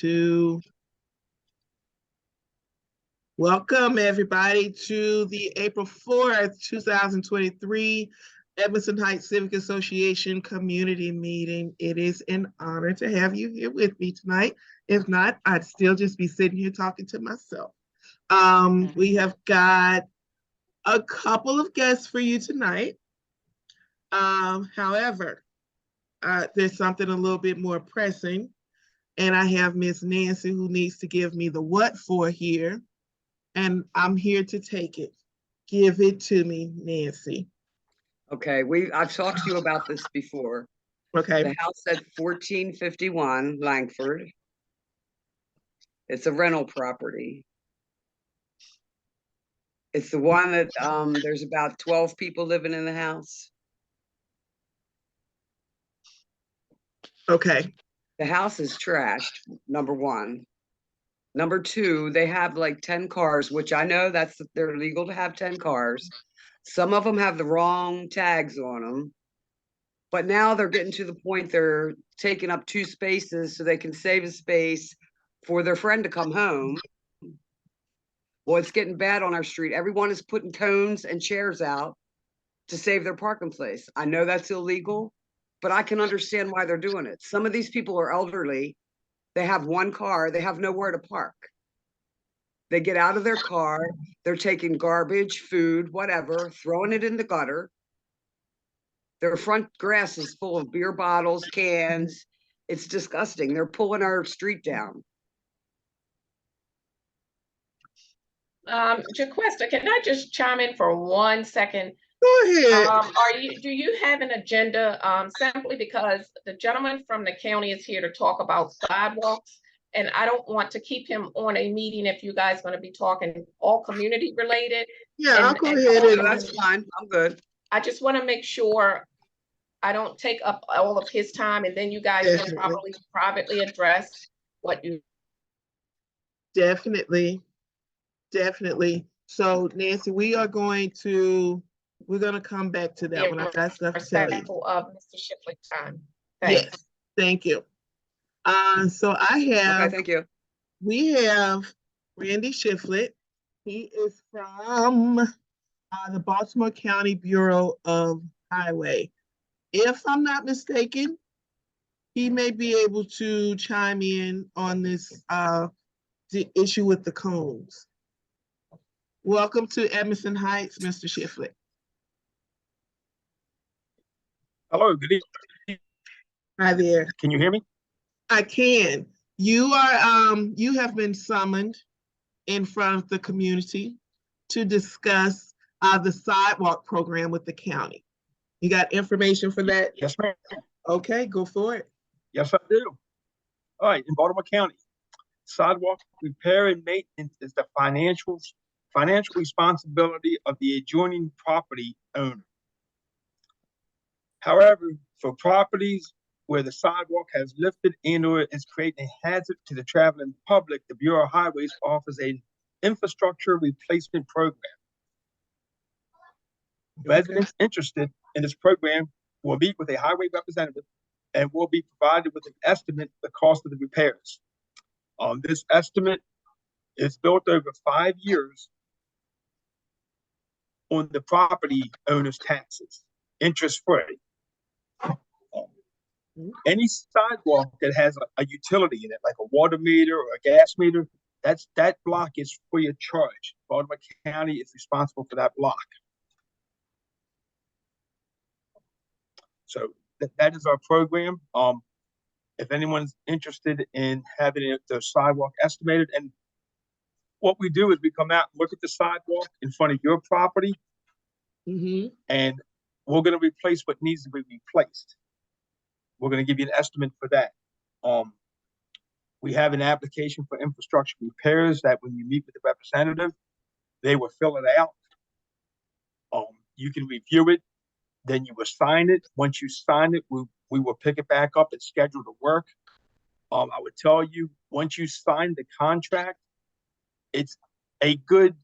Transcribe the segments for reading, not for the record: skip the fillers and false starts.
2. Welcome everybody to the April 4th, 2023 Edmondson Heights Civic Association community meeting. It is an honor to have you here with me tonight. If not, I'd still just be sitting here talking to myself. We have got a couple of guests for you tonight. However, there's something a little bit more pressing, and I have Miss Nancy who needs to give me the what for here, and I'm here to take it. Give it to me, Nancy. Okay, I've talked to you about this before. Okay. The house at 1451 Langford. It's a rental property. It's the one that there's about 12 people living in the house. Okay. The house is trashed, number one. Number two, they have like 10 cars, which I know they're legal to have 10 cars. Some of them have the wrong tags on them. But now they're getting to the point they're taking up 2 spaces so they can save a space for their friend to come home. Well, it's getting bad on our street. Everyone is putting cones and chairs out to save their parking place. I know that's illegal, but I can understand why they're doing it. Some of these people are elderly. They have one car. They have nowhere to park. They get out of their car. They're taking garbage, food, whatever, throwing it in the gutter. Their front grass is full of beer bottles, cans. It's disgusting. They're pulling our street down. Jaquesta, can I just chime in for 1 second? Go ahead. Do you have an agenda? Simply because the gentleman from the county is here to talk about sidewalks, and I don't want to keep him on a meeting if you guys are going to be talking all community related. Yeah, I'll go ahead. That's fine. I'm good. I just want to make sure I don't take up all of his time, and then you guys can probably privately address what you. Definitely. So Nancy, we're going to come back to that when I got stuff to tell you. Of Mr. Shipley's time. Thanks. Yes, thank you. So Thank you. We have Randy Shiflett. He is from the Baltimore County Bureau of Highway. If I'm not mistaken, he may be able to chime in on this the issue with the cones. Welcome to Edmondson Heights, Mr. Shiflett. Hello, good evening. Hi there. Can you hear me? I can. You have been summoned in front of the community to discuss the sidewalk program with the county. You got information for that? Yes, ma'am. Okay, go for it. Yes, I do. All right, in Baltimore County, sidewalk repair and maintenance is the financial responsibility of the adjoining property owner. However, for properties where the sidewalk has lifted and/or is creating a hazard to the traveling public, the Bureau of Highways offers an infrastructure replacement program. Residents interested in this program will meet with a highway representative and will be provided with an estimate of the cost of the repairs. This estimate is built over 5 years on the property owner's taxes, interest-free. Any sidewalk that has a utility in it, like a water meter or a gas meter, that block is free of charge. Baltimore County is responsible for that block. So that is our program. If anyone's interested in having the sidewalk estimated, and what we do is we come out and look at the sidewalk in front of your property, and we're going to replace what needs to be replaced. We're going to give you an estimate for that. We have an application for infrastructure repairs that when you meet with the representative, they will fill it out. You can review it, then you will sign it. Once you sign it, we will pick it back up and schedule the work. I would tell you, once you sign the contract, it's a good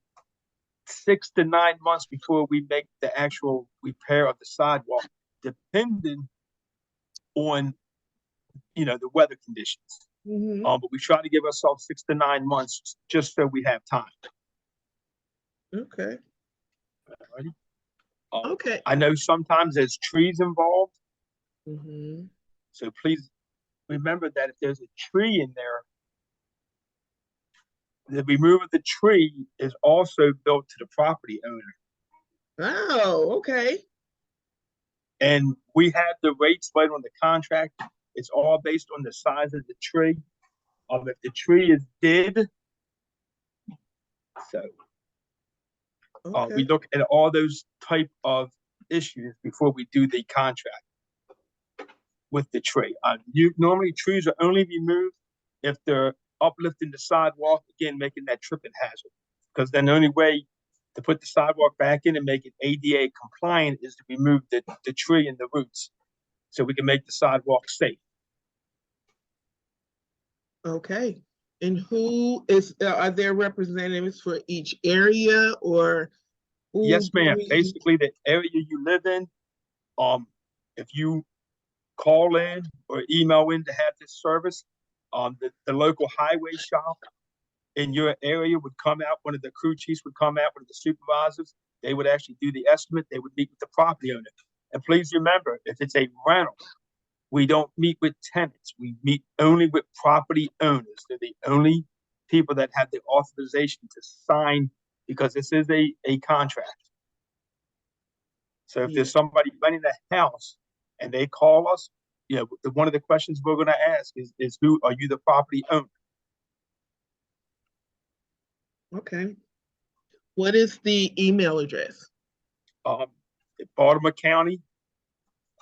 6 to 9 months before we make the actual repair of the sidewalk, depending on the weather conditions. But we try to give ourselves 6 to 9 months just so we have time. Okay. Alrighty? Okay. I know sometimes there's trees involved, Mm-hmm. so please remember that if there's a tree in there, the removal of the tree is also billed to the property owner. Oh, okay. And we have the rates right on the contract. It's all based on the size of the tree. If the tree is dead, so Okay. we look at all those type of issues before we do the contract with the tree. Normally trees are only removed if they're uplifting the sidewalk, again, making that tripping hazard. Because then the only way to put the sidewalk back in and make it ADA compliant is to remove the tree and the roots so we can make the sidewalk safe. Okay. And who is, are there representatives for each area or? Yes, ma'am. Basically, the area you live in, if you call in or email in to have this service, the local highway shop in your area would come out, one of the crew chiefs would come out, one of the supervisors, they would actually do the estimate, they would meet with the property owner. And please remember, if it's a rental, we don't meet with tenants, we meet only with property owners. They're the only people that have the authorization to sign, because this is a contract. So if there's somebody renting a house and they call us, one of the questions we're going to ask is who are you the property owner? Okay. What is the email address? Baltimore County,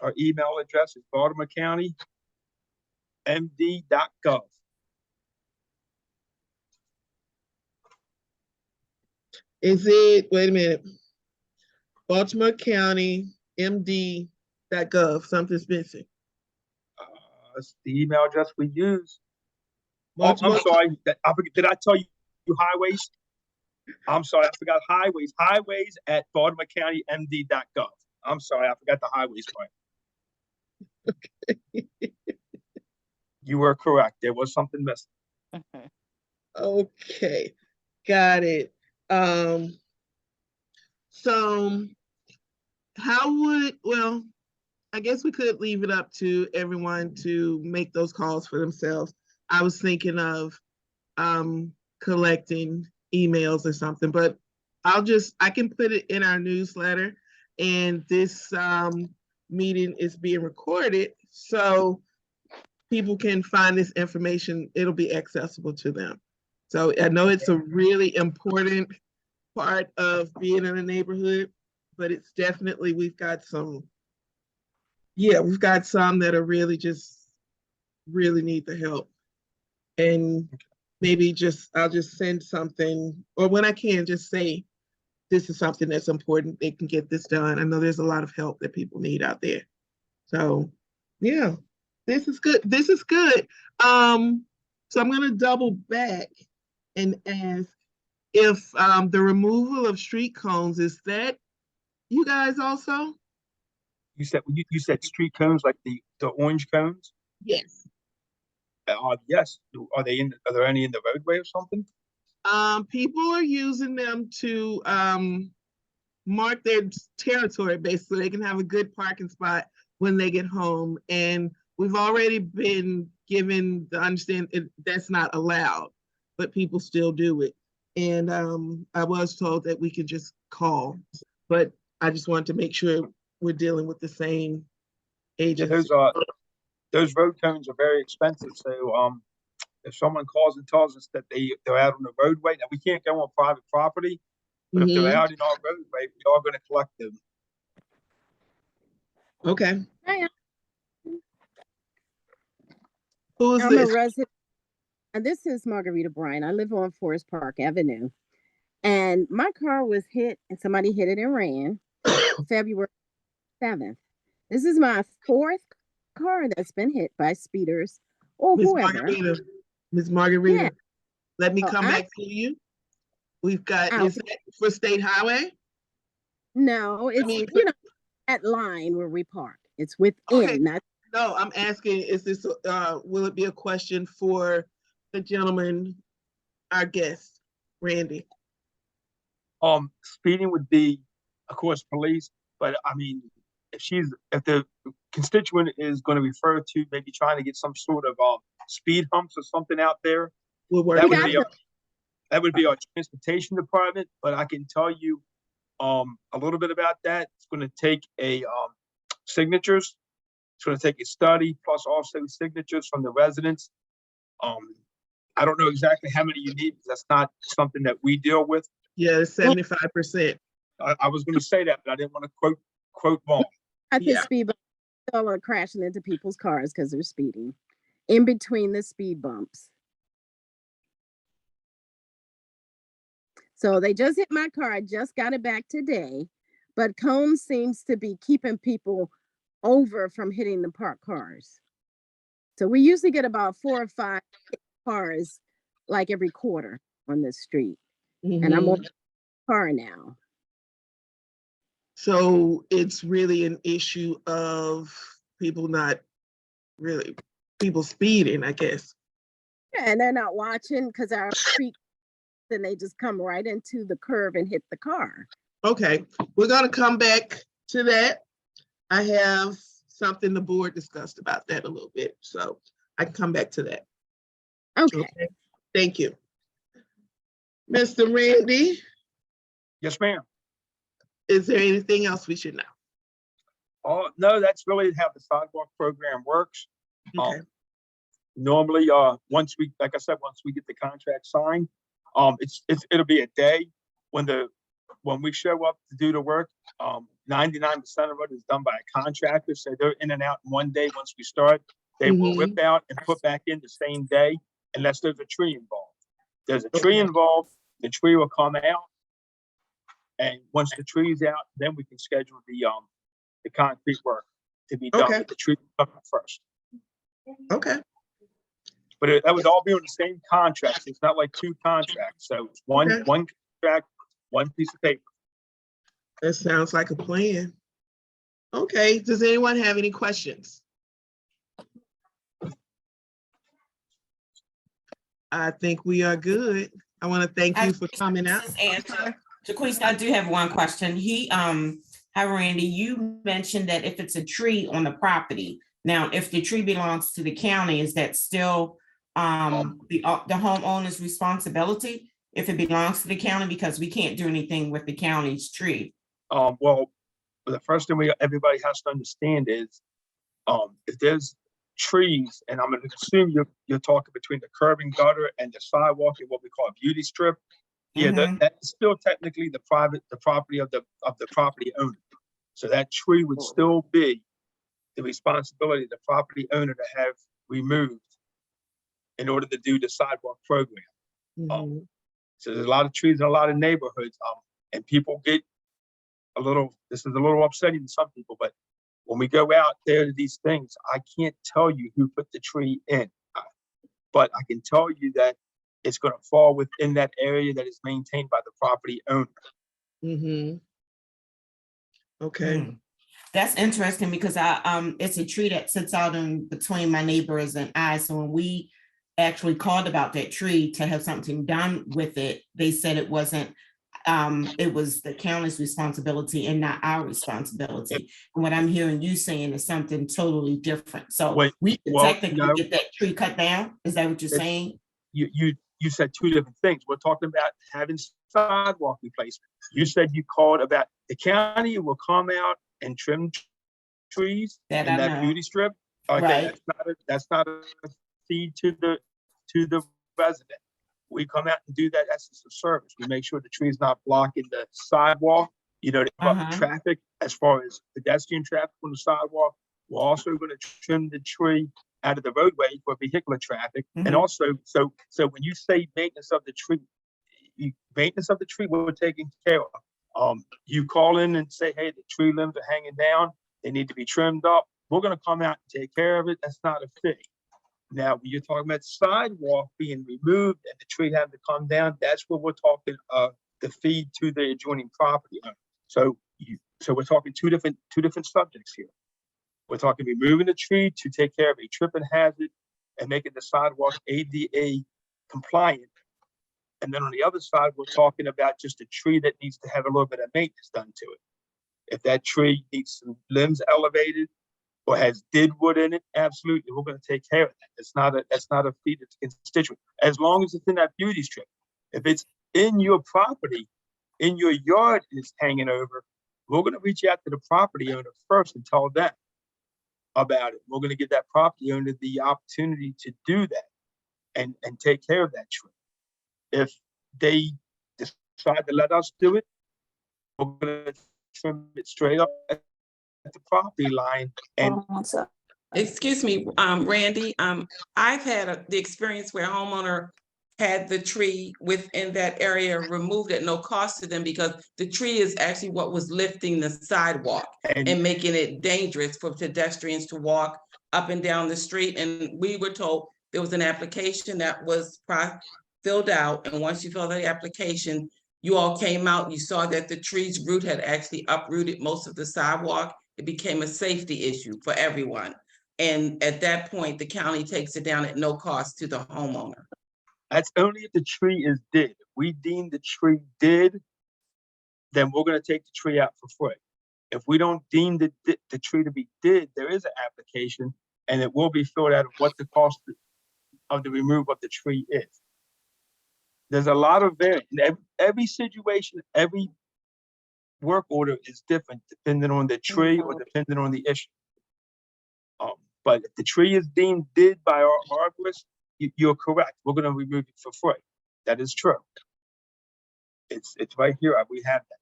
our email address is Baltimore County MD.gov. Is it, wait a minute, Baltimore County MD.gov, something's missing. That's the email address we use. Baltimore, I'm sorry, I forget, did I tell you highways? I'm sorry, I forgot highways. Highways at Baltimore County MD.gov. I'm sorry, I forgot the highways part. Okay. You were correct. There was something missing. Okay, got it. So how would, well, I guess we could leave it up to everyone to make those calls for themselves. I was thinking of collecting emails or something, but I can put it in our newsletter, and this meeting is being recorded, so people can find this information. It'll be accessible to them. So I know it's a really important part of being in a neighborhood, but it's definitely, we've got some that are really really need the help. And maybe I'll just send something, or when I can, just say, this is something that's important. They can get this done. I know there's a lot of help that people need out there. So yeah, this is good. This is good. So I'm gonna double back and ask if the removal of street cones, is that you guys also? You said street cones, like the orange cones? Yes. Yes. Are there any in the roadway or something? People are using them to mark their territory, basically. They can have a good parking spot when they get home. And we've already been given the understanding that's not allowed, but people still do it. And I was told that we could just call, but I just wanted to make sure we're dealing with the same agency. Those road cones are very expensive. So if someone calls and tells us that they're out on the roadway, now we can't go on private property, but if they're out in our roadway, we are going to collect them. Okay. Hi, Who is I'm this? a resident, and this is Margarita Bryan. I live on Forest Park Avenue, and my car was hit, and somebody hit it and ran February 7th. This is my fourth car that's been hit by speeders or Miss whoever. Margarita. Miss Margarita. Yeah. Let me So come back to you. We've got, is that for State Highway? No, it's, mean, that line where we park. It's within, okay. not. No, I'm asking, is this, will it be a question for the gentleman, our guest, Randy? Speeding would be, of course, police, but I mean, if the constituent is going to refer to maybe trying to get some sort of speed humps or something out there, We'll work that it would out. be that would be our transportation department. But I can tell you a little bit about that. It's going to take a signatures. It's going to take a study plus also signatures from the residents. I don't know exactly how many you need because that's not something that we deal with. Yeah, it's 75%. I was going to say that, but I didn't want to quote wrong. At the Yeah. speed bump, still are crashing into people's cars because they're speeding in between the speed bumps. So they just hit my car. I just got it back today, but Combs seems to be keeping people over from hitting the parked cars. So we usually get about 4 or 5 cars like every quarter on this street. And I'm on Mhm. the car now. So it's really an issue of people speeding, I guess. Yeah, and they're not watching because our street, then they just come right into the curve and hit the car. Okay, we're gonna come back to that. I have something the board discussed about that a little bit, so I can come back to that. Okay. Thank you. Mr. Randy, Yes, ma'am. is there anything else we should know? Oh, no, that's really how the sidewalk program works. Okay, Normally, once we get the contract signed, it'll be a day when we show up to do the work. 99% of it is done by a contractor, so they're in and out in one day. Once we start, they will rip out and put back in the same day, unless there's a tree involved. There's a tree involved, the tree will come out, and once the tree's out, then we can schedule the concrete work to be done Okay. with the tree coming first. okay, But that would all be on the same contract. It's not like 2 contracts. So it's one Okay. one contract, one piece of paper. that sounds like a plan. Okay, does anyone have any questions? I think we are good. I want to thank you for coming out. This is Angela. Jaquista, I do have one question. Hi Randy, you mentioned that if it's a tree on the property, now if the tree belongs to the county, is that still the homeowner's responsibility if it belongs to the county? Because we can't do anything with the county's tree. Well, the first thing everybody has to understand is if there's trees, and I'm going to assume you're talking between the curb and gutter and the sidewalk and what we call a beauty strip. Yeah, that's still technically the property of the property owner. So that tree would still be the responsibility of the property owner to have removed in order to do the sidewalk program. So there's a lot of trees in a lot of neighborhoods, and people get this is a little upsetting to some people, but when we go out there to these things, I can't tell you who put the tree in, but I can tell you that it's going to fall within that area that is maintained by the property owner. Okay. That's interesting because it's a tree that sits out in between my neighbors and I. So when we actually called about that tree to have something done with it, they said it wasn't. It was the county's responsibility and not our responsibility. And what I'm hearing you saying is something totally different. So we can technically get that tree cut down. Is that what you're saying? You said 2 different things. We're talking about having sidewalk replacement. You said you called about the county will come out and trim trees in that beauty strip. Okay, right. That's not a fee to the resident. We come out and do that. That's just a service. We make sure the tree is not blocking the sidewalk, to block traffic as far as pedestrian traffic on the sidewalk. We're also going to trim the tree out of the roadway for vehicular traffic. And also, so when you say maintenance of the tree, we're taking care of. You call in and say, hey, the tree limbs are hanging down. They need to be trimmed up. We're going to come out and take care of it. That's not a fee. Now, when you're talking about sidewalk being removed and the tree having to come down, that's where we're talking the fee to the adjoining property owner. So we're talking two different subjects here. We're talking removing the tree to take care of a tripping hazard and making the sidewalk ADA compliant. And then on the other side, we're talking about just a tree that needs to have a little bit of maintenance done to it. If that tree needs some limbs elevated or has dead wood in it, absolutely, we're going to take care of that. That's not a fee to the constituent, as long as it's in that beauty strip. If it's in your property, in your yard, and it's hanging over, we're going to reach out to the property owner first and tell them about it. We're going to give that property owner the opportunity to do that and take care of that tree. If they decide to let us do it, we're going to trim it straight up at the property line. And Excuse me, Randy, I've had the experience where a homeowner had the tree within that area removed at no cost to them because the tree is actually what was lifting the sidewalk and making it dangerous for pedestrians to walk up and down the street. And we were told there was an application that was filled out, and once you filled out the application, you all came out, you saw that the tree's root had actually uprooted most of the sidewalk. It became a safety issue for everyone. And at that point, the county takes it down at no cost to the homeowner. That's only if the tree is dead. If we deem the tree dead, then we're going to take the tree out for free. If we don't deem the tree to be dead, there is an application, and it will be filled out of what the cost of the removal of the tree is. There's a lot of variance. Every situation, every work order is different depending on the tree or depending on the issue. But if the tree is deemed dead by our arborist, you're correct. We're going to remove it for free. That is true. It's right here. We have that.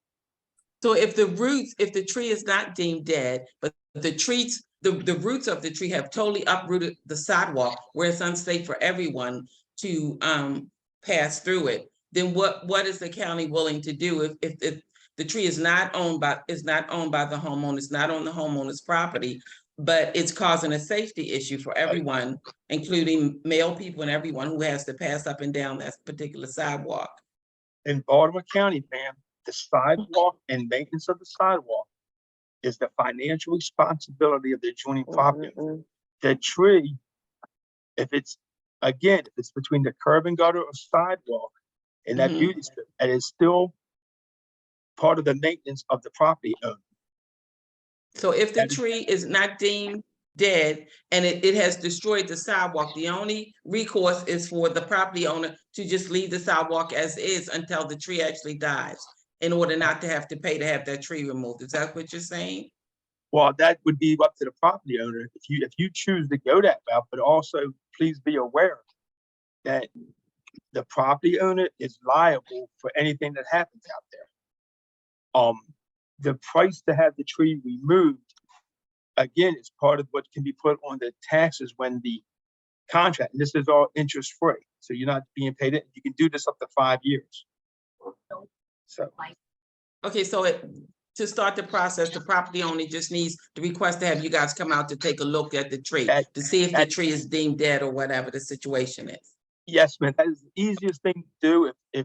So if the tree is not deemed dead, but the roots of the tree have totally uprooted the sidewalk where it's unsafe for everyone to pass through it, then what is the county willing to do if the tree is not owned by the homeowner, it's not on the homeowner's property, but it's causing a safety issue for everyone, including male people and everyone who has to pass up and down that particular sidewalk? In Baltimore County, ma'am, the sidewalk and maintenance of the sidewalk is the financial responsibility of the adjoining property. The tree, if it's between the curb and gutter or sidewalk and that beauty strip, it is still part of the maintenance of the property owner. So if the tree is not deemed dead and it has destroyed the sidewalk, the only recourse is for the property owner to just leave the sidewalk as is until the tree actually dies, in order not to have to pay to have that tree removed. Is that what you're saying? Well, that would be up to the property owner if you choose to go that route, but also please be aware that the property owner is liable for anything that happens out there. The price to have the tree removed, again, is part of what can be put on the taxes when the contract, and this is all interest free. So you're not being paid it. You can do this up to 5 years. So. Okay, so to start the process, the property owner just needs to request to have you guys come out to take a look at the tree to see if the tree is deemed dead or whatever the situation is. Yes, man, that is the easiest thing to do.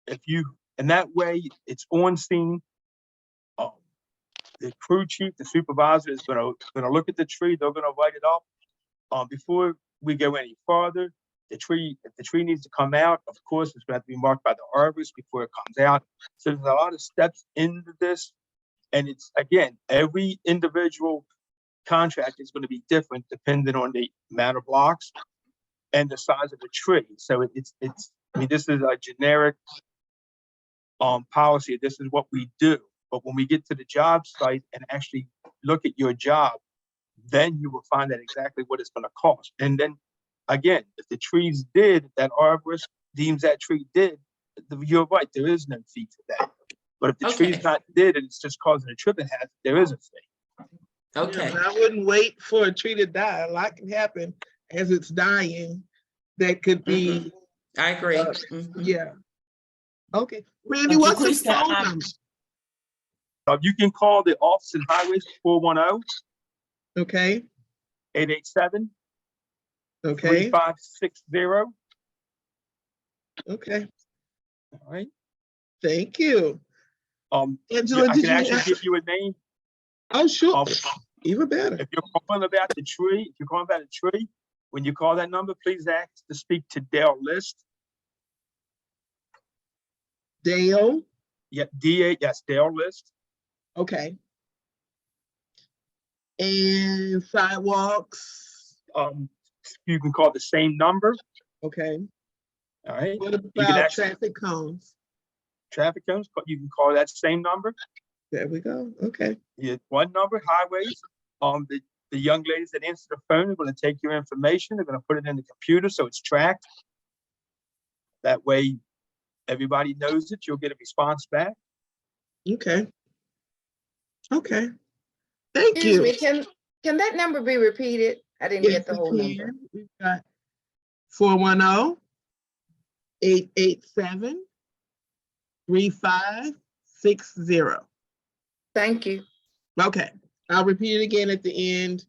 If you, and that way it's on scene. The crew chief, the supervisor is gonna look at the tree. They're gonna write it up. Before we go any farther, if the tree needs to come out, of course, it's gonna have to be marked by the arborist before it comes out. So there's a lot of steps into this, and it's, again, every individual contract is going to be different depending on the amount of blocks and the size of the tree. So it's I mean, this is a generic policy. This is what we do. But when we get to the job site and actually look at your job, then you will find out exactly what it's going to cost. And then again, if the tree's dead, that arborist deems that tree dead, you're right, there is no fee for that. But if the tree's not dead and it's just causing a tripping hazard, there is a fee. Okay. Yeah, I wouldn't wait for a tree to die. A lot can happen as it's dying. That could be. I agree. Yeah. Okay. Randy, what's the phone number? You can call the Office and Highways 410. Okay. 887. Okay. 3560. Okay. All right. Thank you. Angela, I can actually give you a name. Oh, sure. Even better. If you're calling about the tree, when you call that number, please ask to speak to Dale List. Dale, Yeah, DA, yes, Dale List. okay. And sidewalks, You can call the same number. okay. All right. What You can about actually, traffic cones? traffic cones, but you can call that same number. There we go, okay. Yeah, one number, highways. The young ladies that answer the phone are going to take your information. They're going to put it in the computer so it's tracked. That way, everybody knows it. You'll get a response back. Okay. Okay. Thank Excuse you. me, can that number be repeated? I didn't Yes, get the we whole number. can. We've got 410-887-3560. Thank you. Okay, I'll repeat it again at the end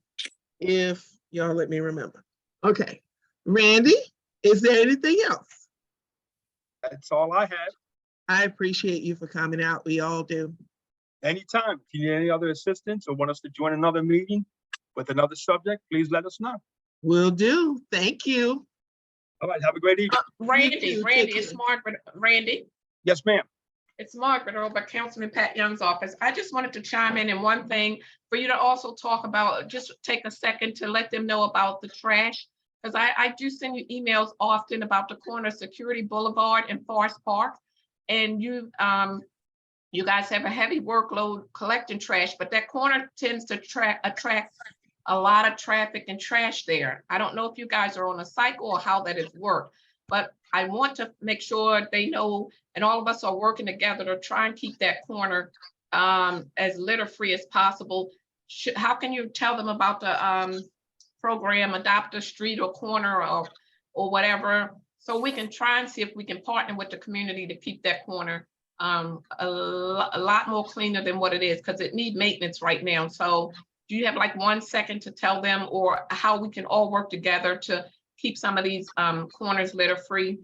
if y'all let me remember. Okay, Randy, is there anything else? That's all I have. I appreciate you for coming out. We all do. Anytime. If you need any other assistance or want us to join another meeting with another subject, please let us know. Will do. Thank you. All right. Have a great evening. Randy, too, Randy, take it's care. Margaret, Randy. Yes, ma'am. It's Margaret over at Councilman Pat Young's office. I just wanted to chime in one thing for you to also talk about, just take a second to let them know about the trash. Because I do send you emails often about the corner of Security Boulevard and Forest Park. And you guys have a heavy workload collecting trash, but that corner tends to attract a lot of traffic and trash there. I don't know if you guys are on a cycle or how that has worked, but I want to make sure they know, and all of us are working together to try and keep that corner as litter free as possible. How can you tell them about the program, adopt a street or corner or whatever, so we can try and see if we can partner with the community to keep that corner a lot more cleaner than what it is, because it needs maintenance right now. So do you have like 1 second to tell them, or how we can all work together to keep some of these corners litter free?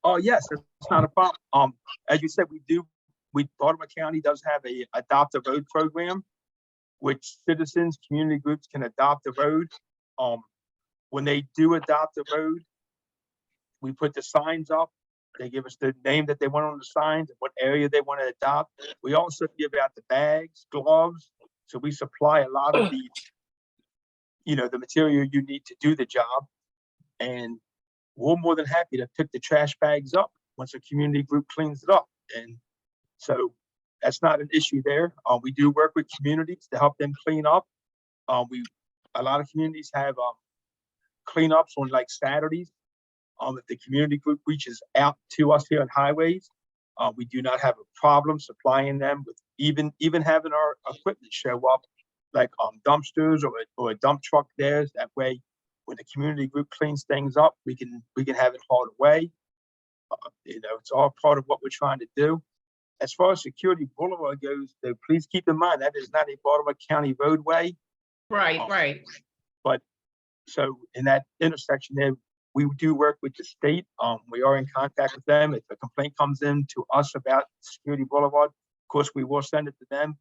Oh, yes, it's not a problem. As you said, Baltimore County does have a adopt a road program, which citizens, community groups can adopt a road. When they do adopt a road, we put the signs up. They give us the name that they want on the signs and what area they want to adopt. We also give out the bags, gloves. So we supply a lot of the material you need to do the job. And we're more than happy to pick the trash bags up once a community group cleans it up. And so that's not an issue there. We do work with communities to help them clean up. A lot of communities have cleanups on like Saturdays. If the community group reaches out to us here on highways, we do not have a problem supplying them with even having our equipment show up, like dumpsters or a dump truck there. That way, when the community group cleans things up, we can have it hauled away. It's all part of what we're trying to do. As far as Security Boulevard goes, though, please keep in mind that is not a Baltimore County roadway. Right, right. But so in that intersection there, we do work with the state. We are in contact with them. If a complaint comes in to us about Security Boulevard, of course, we will send it to them,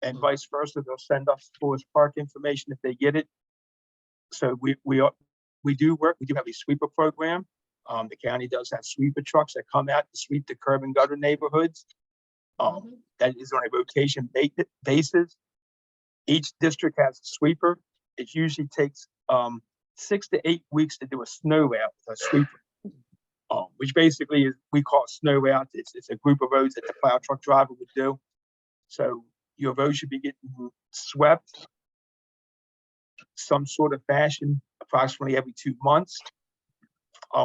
and vice versa. They'll send us Forest Park information if they get it. So we do work. We do have a sweeper program. The county does have sweeper trucks that come out to sweep the curb and gutter neighborhoods. That is on a rotation basis. Each district has a sweeper. It usually takes 6 to 8 weeks to do a snow out with a sweeper, which basically is, we call it snow out. It's a group of roads that the plow truck driver would do. So your road should be getting swept some sort of fashion approximately every 2 months.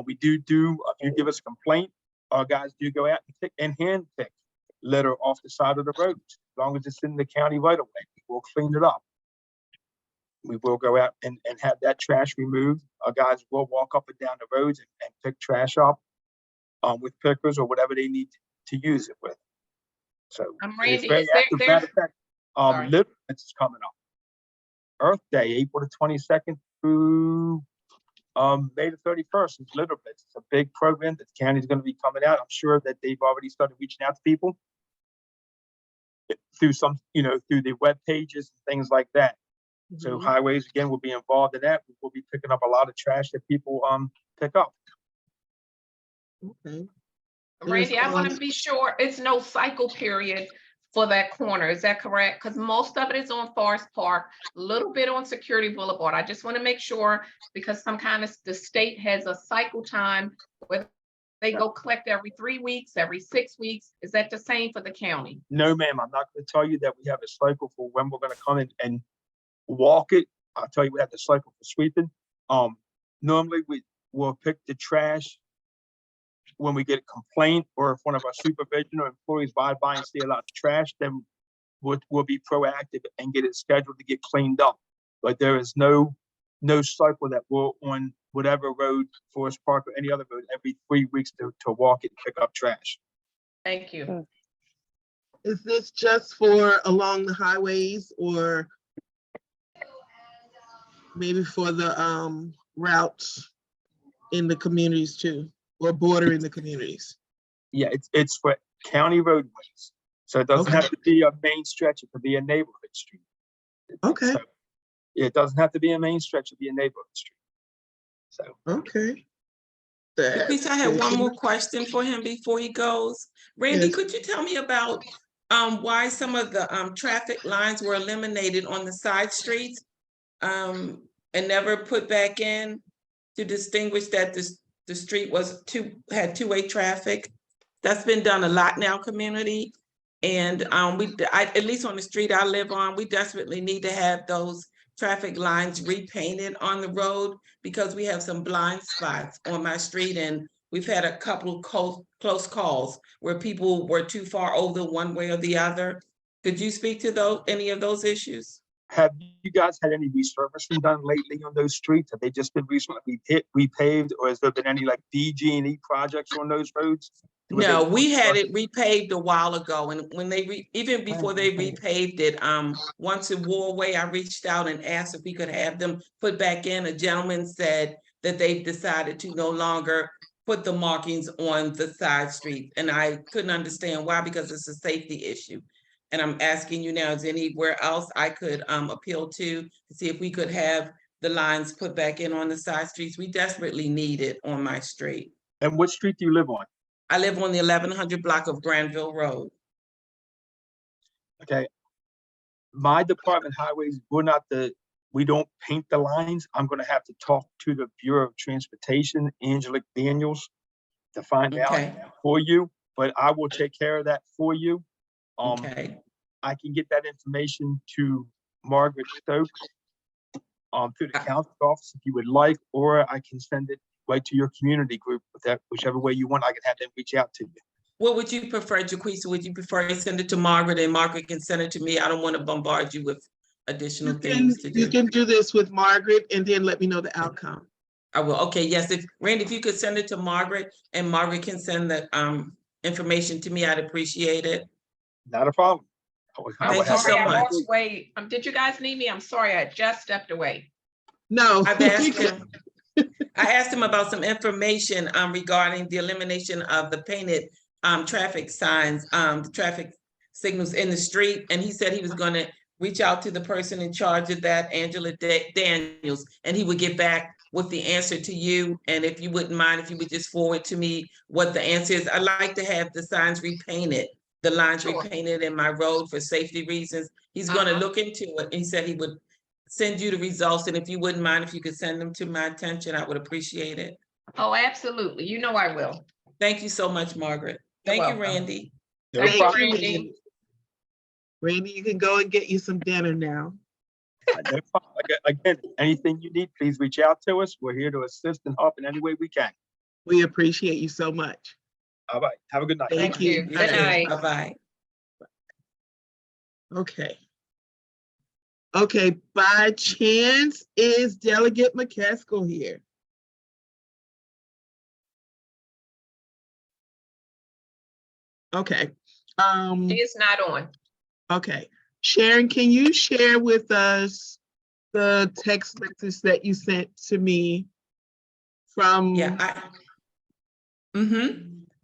We do, if you give us a complaint, our guys do go out and pick and hand pick litter off the side of the road. As long as it's in the county right away, we'll clean it up. We will go out and have that trash removed. Our guys will walk up and down the roads and pick trash up with pickers or whatever they need to use it with. So Randy, it's very is there- active. there's- Matter of fact, Sorry. Litter is coming up. Earth Day, April the 22nd through May the 31st is Litter Blitz. It's a big program that the county is going to be coming out. I'm sure that they've already started reaching out to people. through some, through the web pages and things like that. So Mhm. highways, again, will be involved in that. We'll be picking up a lot of trash that people pick up. Okay. Randy, I want to There's, be sure it's no cycle period for that corner. Is that correct? Because most of it is on Forest Park, a little bit on Security Boulevard. I just want to make sure because the state has a cycle time where they go collect every 3 weeks, every 6 weeks. Is that the same for the county? No, ma'am, I'm not going to tell you that we have a cycle for when we're going to come in and walk it. I'll tell you we have the cycle for sweeping. Normally we will pick the trash when we get a complaint, or if one of our supervision or employees ride by and see a lot of trash, then we'll be proactive and get it scheduled to get cleaned up. But there is no cycle that we're on whatever road, Forest Park or any other road, every 3 weeks to walk it and pick up trash. Thank you. is this just for along the highways or maybe for the routes in the communities too, or bordering the communities? Yeah, it's for county roadways. So it doesn't Okay. have to be a main stretch, it could be a neighborhood street. Okay. So it doesn't have to be a main stretch, it could be a neighborhood street. So Okay. Please, I had one more question for him before he goes. Randy, Yes. could you tell me about why some of the traffic lines were eliminated on the side streets and never put back in to distinguish that the street had two-way traffic? That's been done a lot now, community. And at least on the street I live on, we desperately need to have those traffic lines repainted on the road because we have some blind spots on my street, and we've had a couple close calls where people were too far over one way or the other. Could you speak to any of those issues? have you guys had any resurfacing done lately on those streets? Have they just been recently repaved, or has there been any like DG&E projects on those roads? No, we had it repaved a while ago, and when even before they repaved it, once it wore away, I reached out and asked if we could have them put back in. A gentleman said that they've decided to no longer put the markings on the side street, and I couldn't understand why, because it's a safety issue. And I'm asking you now, is anywhere else I could appeal to see if we could have the lines put back in on the side streets? We desperately need it on my street. And what street do you live on? I live on the 1100 block of Granville Road. Okay. My department, highways, we don't paint the lines. I'm going to have to talk to the Bureau of Transportation, Angela Daniels, to find out for you, but I will take care of that for you. Okay. I can get that information to Margaret Stokes through the council office if you would like, or I can send it right to your community group, whichever way you want. I can have them reach out to you. What would you prefer, Jaquisa? Would you prefer to send it to Margaret and Margaret can send it to me? I don't want to bombard you with additional things to do. You can do this with Margaret and then let me know the outcome. I will. Okay, yes. Randy, if you could send it to Margaret and Margaret can send the information to me, I'd appreciate it. Not a problem. Thank you so much. Wait, did you guys need me? I'm sorry, I just stepped away. No. I've asked him. I asked him about some information regarding the elimination of the painted traffic signs, the traffic signals in the street. And he said he was going to reach out to the person in charge of that, Angela Daniels, and he would get back with the answer to you. And if you wouldn't mind, if you would just forward to me what the answer is. I'd like to have the signs repainted, the lines repainted in my road for safety reasons. He's going to look into it. He said he would send you the results. And if you wouldn't mind, if you could send them to my attention, I would appreciate it. Oh, absolutely. You know I will. Thank you so much, Margaret. Thank you, Randy. Thank you, Randy. Randy, you can go and get you some dinner now. No problem. Again, anything you need, please reach out to us. We're here to assist and help in any way we can. We appreciate you so much. All right. Have a good night. Thank you. Good night. Bye-bye. Okay. Okay, by chance, is Delegate McCaskill here? Okay. She is not on. Okay. Sharon, can you share with us the text message that you sent to me from? Yeah.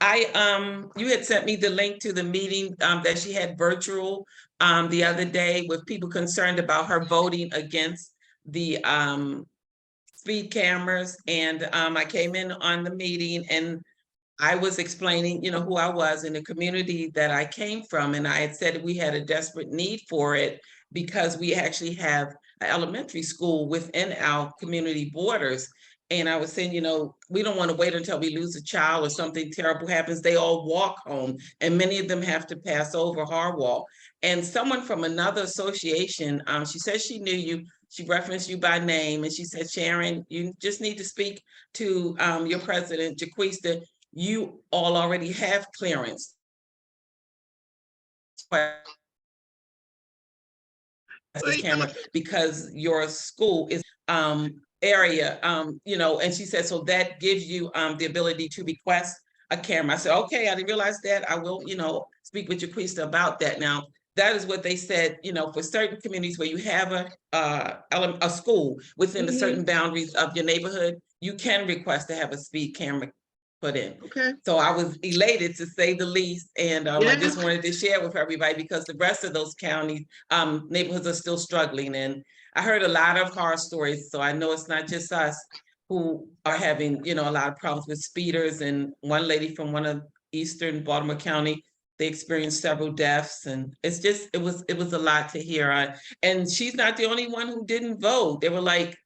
You had sent me the link to the meeting that she had virtual the other day with people concerned about her voting against the speed cameras. And I came in on the meeting and I was explaining, who I was in the community that I came from. And I had said we had a desperate need for it because we actually have an elementary school within our community borders. And I was saying, we don't want to wait until we lose a child or something terrible happens. They all walk home and many of them have to pass over Harwell. And someone from another association, she said she knew you. She referenced you by name and she said, Sharon, you just need to speak to your president, Jaquista. You all already have clearance. This camera because your school is area, and she said, so that gives you the ability to request a camera. I said, okay, I didn't realize that. I will, speak with Jaquista about that. Now, that is what they said, for certain communities where you have a school within the certain boundaries of your neighborhood, you can request to have a speed camera put in. Okay. So I was elated to say the least. And I just wanted to share with everybody because the rest of those counties, neighborhoods are still struggling. And I heard a lot of horror stories. So I know it's not just us who are having, a lot of problems with speeders. And one lady from one of Eastern Baltimore County, they experienced several deaths. And it's just, it was a lot to hear. And she's not the only one who didn't vote. There were like,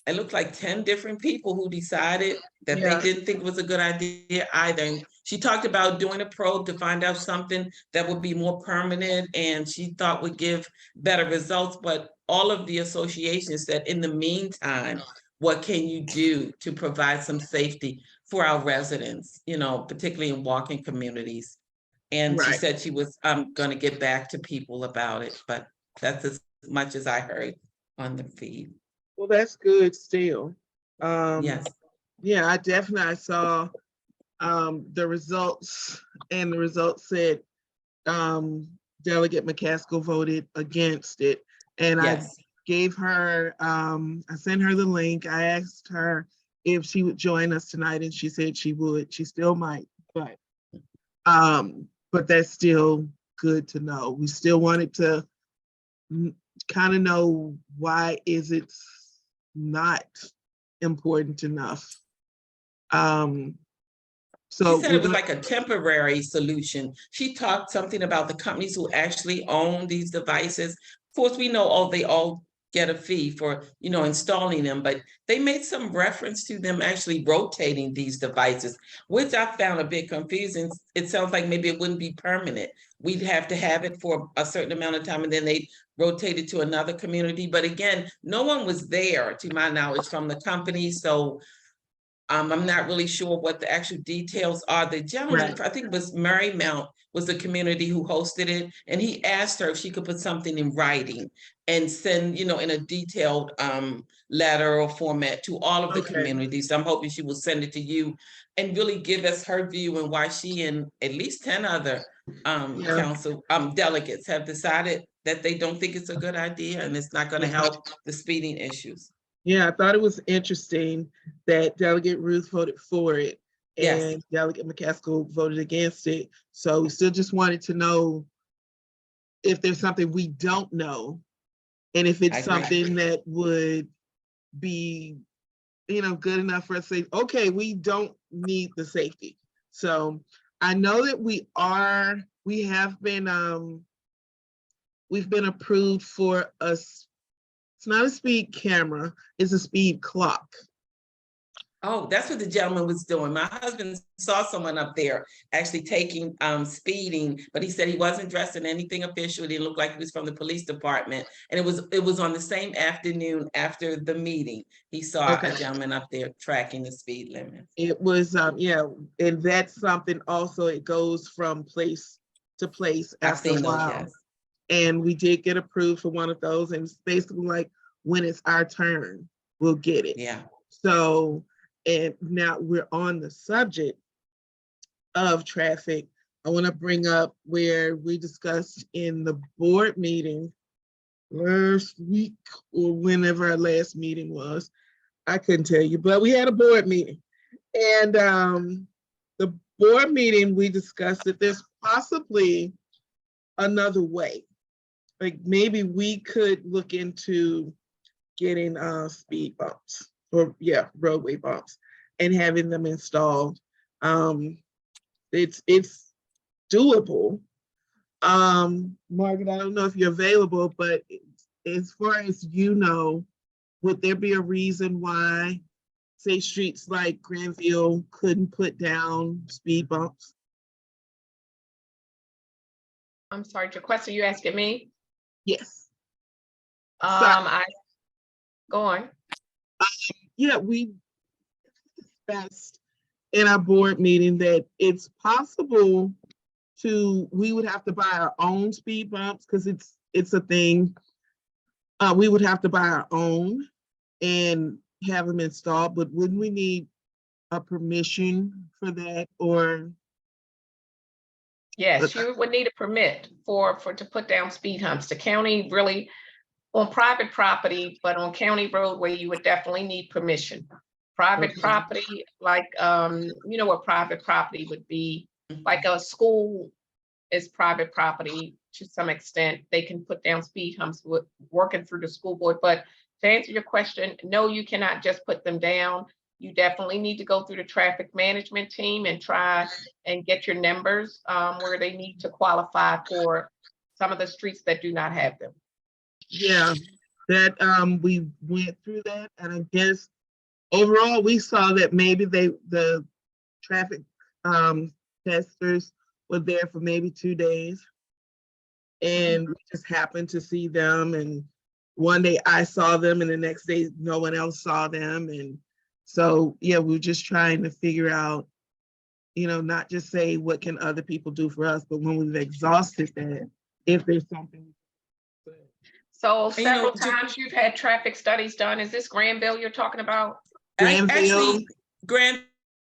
it looked like 10 different people who decided that they didn't think it was a good idea either. And she talked about doing a probe to find out something that would be more permanent and she thought would give better results. But all of the associations said, in the meantime, what can you do to provide some safety for our residents, particularly in walking communities? And she said she was going to get back to people about it, but that's as much as I heard on the feed. Well, that's good still. Yes. Yeah, I saw the results, and the results said Delegate McCaskill voted against it. And I gave her, I sent her the link. I asked her if she would join us tonight, and she said she would. She still might, but that's still good to know. We still wanted to kind of know why is it not important enough. So she said it was like a temporary solution. She talked something about the companies who actually own these devices. Of course, we know they all get a fee for installing them, but they made some reference to them actually rotating these devices, which I found a bit confusing. It sounds like maybe it wouldn't be permanent. We'd have to have it for a certain amount of time and then they rotate it to another community. But again, no one was there, to my knowledge, from the company. So I'm not really sure what the actual details are. The gentleman, I think it was Marymount, was the community who hosted it. And he asked her if she could put something in writing and send, in a detailed letter or format to all of the communities. I'm hoping she will send it to you and really give us her view and why she and at least 10 other council delegates have decided that they don't think it's a good idea and it's not going to help the speeding issues. Yeah, I thought it was interesting that Delegate Ruth voted for it and Delegate McCaskill voted against it. So we still just wanted to know if there's something we don't know and if it's something that would be, good enough for us to say, okay, we don't need the safety. So I know that we've been approved for it's not a speed camera, it's a speed clock. Oh, that's what the gentleman was doing. My husband saw someone up there actually taking speeding, but he said he wasn't dressed in anything official. He looked like he was from the police department. And it was on the same afternoon after the meeting. He saw a gentleman up there tracking the speed limit. It was, and that's something also, it goes from place to place after a while. And we did get approved for one of those, and it's basically like, when it's our turn, we'll get it. Yeah. So, and now we're on the subject of traffic. I want to bring up where we discussed in the board meeting last week or whenever our last meeting was. I couldn't tell you, but we had a board meeting. And the board meeting, we discussed that there's possibly another way. Like maybe we could look into getting speed bumps or roadway bumps and having them installed. It's doable. Margaret, I don't know if you're available, but as far as you know, would there be a reason why, say, streets like Granville couldn't put down speed bumps? I'm sorry, your question, you asking me? Yes. Go on. Yeah, we discussed in our board meeting that it's possible we would have to buy our own speed bumps because it's a thing. We would have to buy our own and have them installed, but wouldn't we need a permission for that? Or Yes, you would need a permit to put down speed humps. The county really, on private property, but on county roadway, you would definitely need permission. Private Okay. property, like, you know what private property would be, like a school is private property to some extent. They can put down speed humps working through the school board. But to answer your question, no, you cannot just put them down. You definitely need to go through the traffic management team and try and get your numbers where they need to qualify for some of the streets that do not have them. yeah, that we went through that, and I guess overall we saw that maybe the traffic testers were there for maybe 2 days, and we just happened to see them, and one day I saw them and the next day no one else saw them. And so yeah, we're just trying to figure out, not just say what can other people do for us, but when we've exhausted that, if there's something. So And, you know, several times you've had traffic studies done. Is this Granville you're talking about? Actually, Granville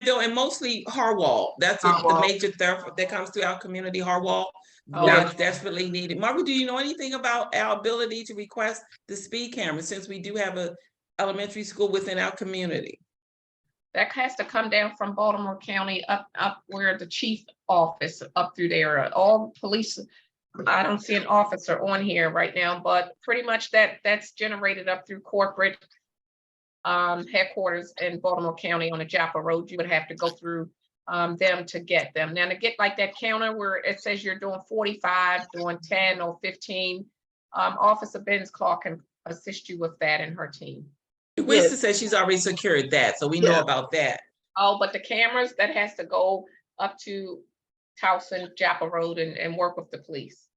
and mostly Harwell. That's the Harwell. major thoroughfare that comes through our community, Harwell. Oh, That's desperately needed. Margaret, do you know anything about our ability to request the speed camera since we do have a elementary school within our community? that has to come down from Baltimore County up where the chief office up through there. All police, I don't see an officer on here right now, but pretty much that's generated up through corporate headquarters in Baltimore County on the Joppa Road. You would have to go through them to get them. Now to get like that counter where it says you're doing 45, doing 10 or 15, Officer Ben's Clark can assist you with that and her team. Winston says she's already secured that, so we know about that. Oh, but the cameras, that has to go up to Towson, Joppa Road and work with the police.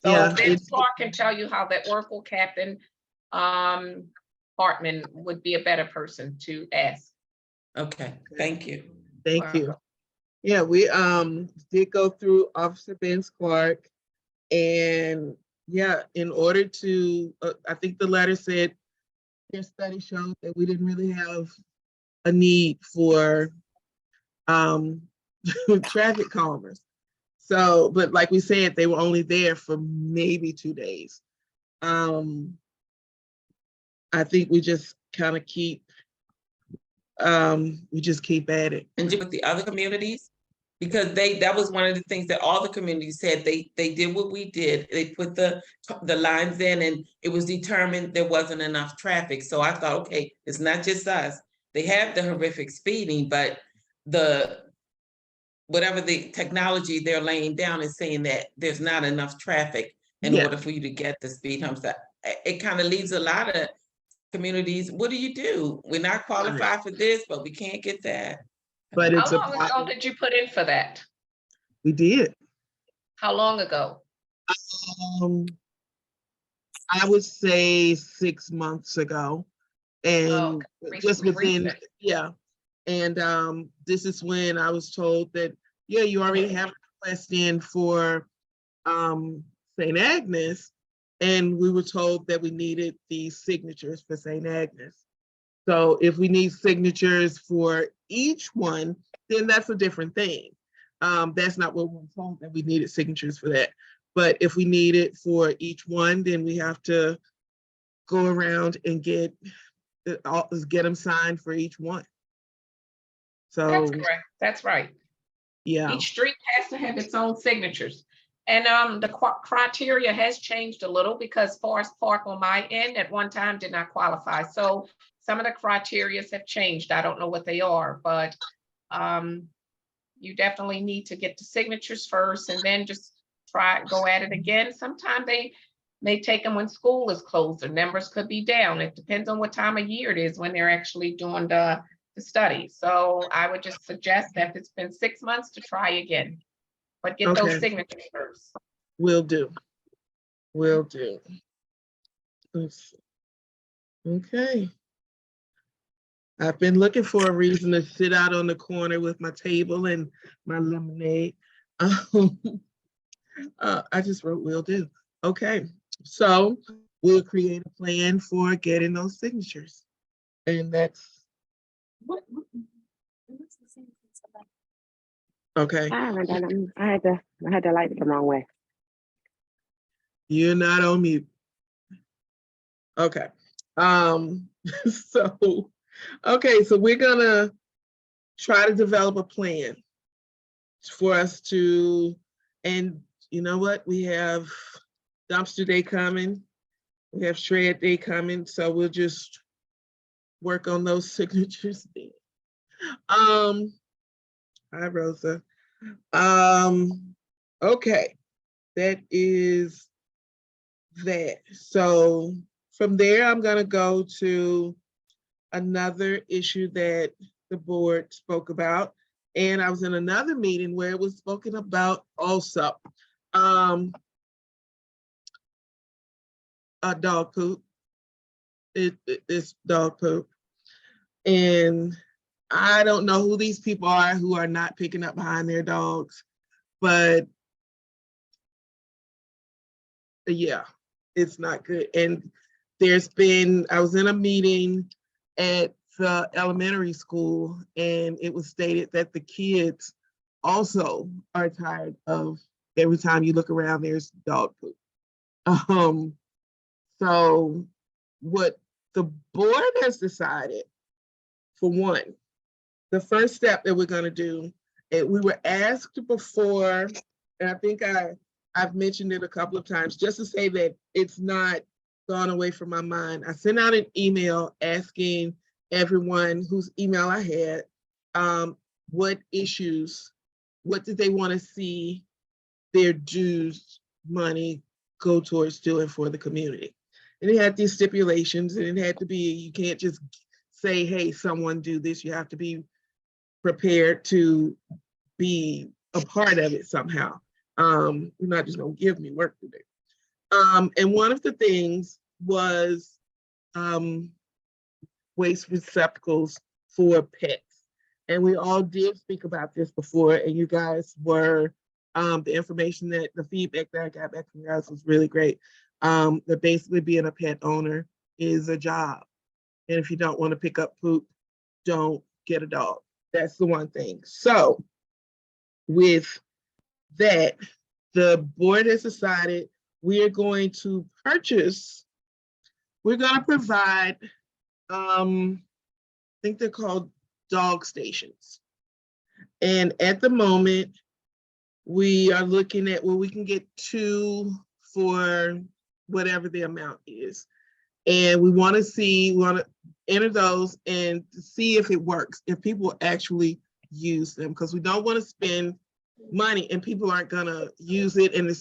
So Ben Clark can tell you how that work, or Captain Hartman would be a better person to ask. Okay, thank you. Thank you. Yeah, we did go through Officer Ben Clark, and yeah, in order to, I think the letter said their study showed that we didn't really have a need for traffic calmers. So, but like we said, they were only there for maybe 2 days. I think we just kind of keep at it. And with the other communities, because that was one of the things that all the communities said. They did what we did. They put the lines in, and it was determined there wasn't enough traffic. So I thought, okay, it's not just us. They have the horrific speeding, but whatever the technology they're laying down is saying that there's not enough traffic in order for you to get the speed humps. It kind of leaves a lot of communities. What do? We're not qualified for this, but we can't get that. But it's how long ago did you put in for that? We did. How long ago? I would say 6 months ago, and just within and this is when I was told that you already have a request in for St. Agnes, and we were told that we needed the signatures for St. Agnes. So if we need signatures for each one, then that's a different thing. That's not what we were told, that we needed signatures for that. But if we need it for each one, then we have to go around and get them signed for each one. So that's correct. That's right. Yeah, Each street has to have its own signatures. And the criteria has changed a little because Forest Park on my end at one time did not qualify. So some of the criterias have changed. I don't know what they are, but you definitely need to get the signatures first and then just go at it again. Sometimes they may take them when school is closed. The numbers could be down. It depends on what time of year it is when they're actually doing the study. So I would just suggest that if it's been 6 months to try again, but get Okay. those signatures first. will do. Will do. Let's see. Okay. I've been looking for a reason to sit out on the corner with my table and my lemonade. I just wrote will do. Okay, so we'll create a plan for getting those signatures. And that's okay. I haven't done them. I had to light it the wrong way. You're not on mute. Okay. So we're gonna try to develop a plan for us to, and you know what? We have dumpster day coming. We have shred day coming. So we'll just work on those signatures then. Hi, Rosa. Okay, that is that. So from there, I'm gonna go to another issue that the board spoke about. And I was in another meeting where it was spoken about also. Dog poop. It's dog poop. And I don't know who these people are who are not picking up behind their dogs, but yeah, it's not good. And I was in a meeting at the elementary school, and it was stated that the kids also are tired of every time you look around, there's dog poop. So what the board has decided, for one, the first step that we're going to do, and we were asked before, and I think I've mentioned it a couple of times, just to say that it's not gone away from my mind. I sent out an email asking everyone whose email I had, what did they want to see their dues money go towards doing for the community. And it had these stipulations, and it had to be, you can't just say, hey, someone do this. You have to be prepared to be a part of it somehow. You're not just gonna give me work to do. And one of the things was waste receptacles for pets. And we all did speak about this before, and you guys were, the information the feedback that I got back from you guys was really great. That basically being a pet owner is a job. And if you don't want to pick up poop, don't get a dog. That's the one thing. So with that, the board has decided we're going to provide, I think they're called dog stations. And at the moment, we are looking at where we can get 2 for whatever the amount is. And we want to enter those and see if it works, if people actually use them, because we don't want to spend money and people aren't going to use it, and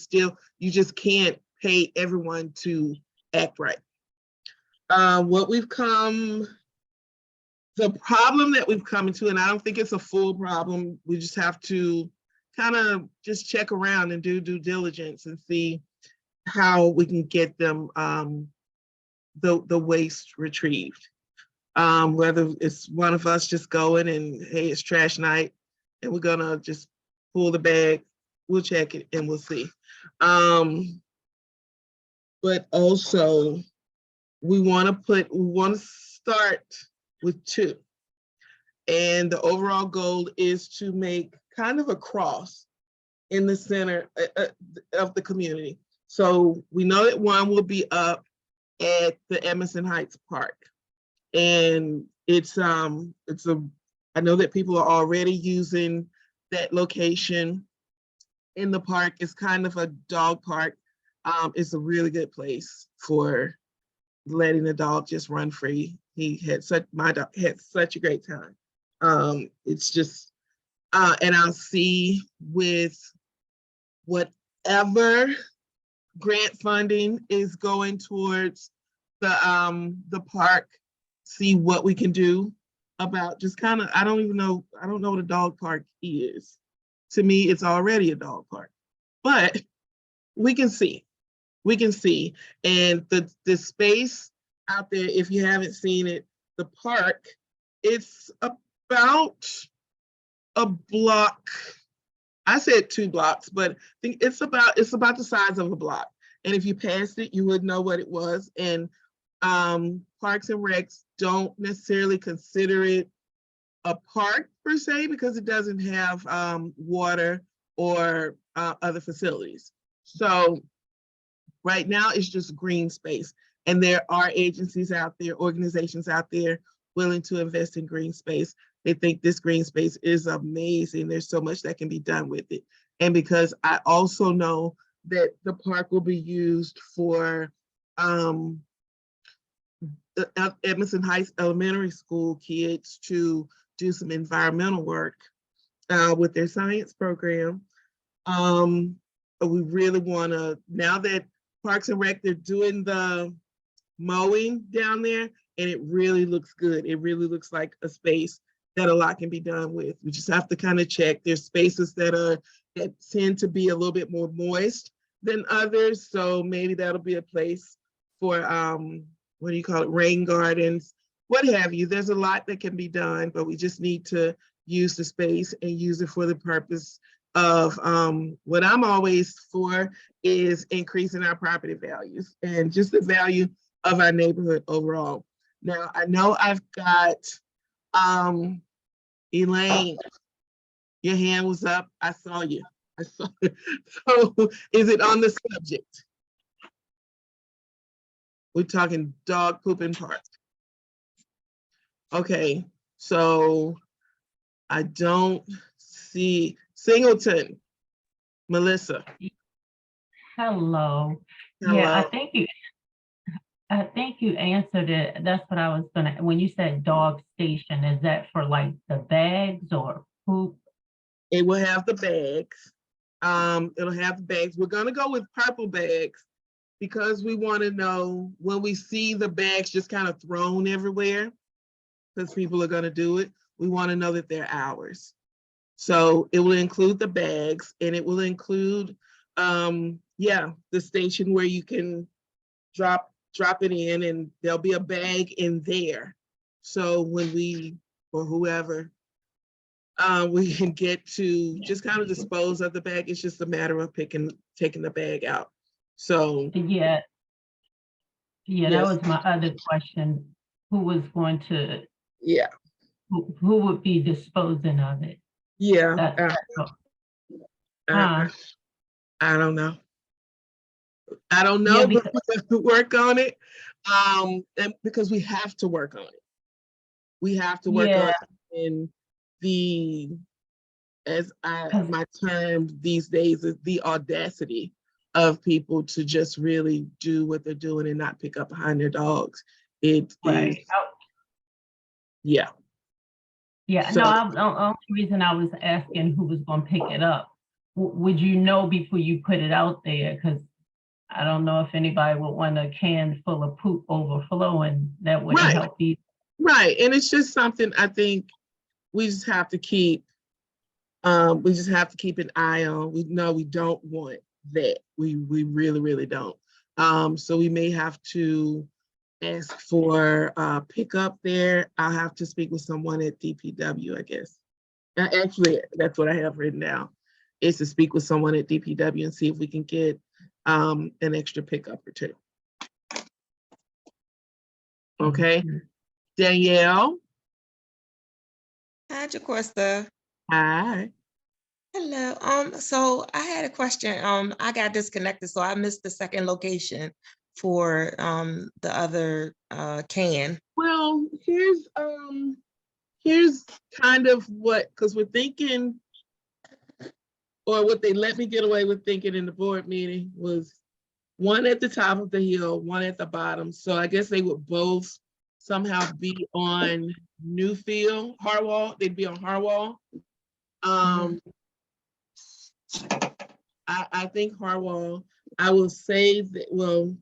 you just can't pay everyone to act right. The problem that we've come into, and I don't think it's a full problem, we just have to kind of just check around and do due diligence and see how we can get them the waste retrieved. Whether it's one of us just going and, hey, it's trash night, and we're gonna just pull the bag, we'll check it and we'll see. But also we want to start with 2. And the overall goal is to make kind of a cross in the center of the community. So we know that one will be up at the Edmondson Heights Park. And I know that people are already using that location in the park is kind of a dog park. It's a really good place for letting the dog just run free. My dog had such a great time. It's just, and I'll see with whatever grant funding is going towards the park, see what we can do about just kind of, I don't know what a dog park is. To me, it's already a dog park, but we can see. And the space out there, if you haven't seen it, the park, it's about a block. I said 2 blocks, but I think it's about the size of a block. And if you passed it, you would know what it was. And Parks and Recs don't necessarily consider it a park per se, because it doesn't have water or other facilities. So right now it's just green space. And there are agencies out there, organizations out there willing to invest in green space. They think this green space is amazing. There's so much that can be done with it. And because I also know that the park will be used for the Edmondson Heights Elementary School kids to do some environmental work with their science program. We really want to, now that Parks and Rec, they're doing the mowing down there, and it really looks good. It really looks like a space that a lot can be done with. We just have to kind of check. There's spaces that tend to be a little bit more moist than others. So maybe that'll be a place for, what do you call it? Rain gardens, what have you. There's a lot that can be done, but we just need to use the space and use it for the purpose of what I'm always for is increasing our property values and just the value of our neighborhood overall. Now, I know I've got Elaine, your hand was up. I saw you. So is it on the subject? We're talking dog pooping park. Okay, so I don't see Singleton. Melissa. Hello. Hello. Yeah, I think you answered it. That's what I was gonna, when you said dog station, is that for like the bags or poop? It will have the bags. It'll have the bags. We're gonna go with purple bags because we want to know when we see the bags just kind of thrown everywhere, because people are gonna do it. We want to know that they're ours. So it will include the bags, and it will include, the station where you can drop it in, and there'll be a bag in there. So when we, or whoever, we can get to just kind of dispose of the bag. It's just a matter of taking the bag out. So Yeah, yes. That was my other question. Who was going to, Yeah. who would be disposing of it? Yeah. Huh? I don't know. I don't know, Yeah, but we have to work on it. And because we have to work on it. We have to work on it in my term these days is the audacity of people to just really do what they're doing and not pick up behind their dogs. It is, yeah. Yeah, So, no, the only reason I was asking who was gonna pick it up, would you know before you put it out there? Because I don't know if anybody would want a can full of poop overflowing. That wouldn't help either. Right, and it's just something I think we just have to keep. We just have to keep an eye on. We don't want that. We really, really don't. So we may have to ask for pickup there. I'll have to speak with someone at DPW, I guess. Actually, that's what I have written down, is to speak with someone at DPW and see if we can get an extra pickup or two. Okay. Danielle. Hi, Jaquesta. Hi. Hello. So I had a question. I got disconnected, so I missed the second location for the other can. Well, here's kind of what, because we're thinking or what they let me get away with thinking in the board meeting was one at the top of the hill, one at the bottom. So I guess they would both somehow be on Newfield, Harwell. They'd be on Harwell. I think Harwell, I will say that, well,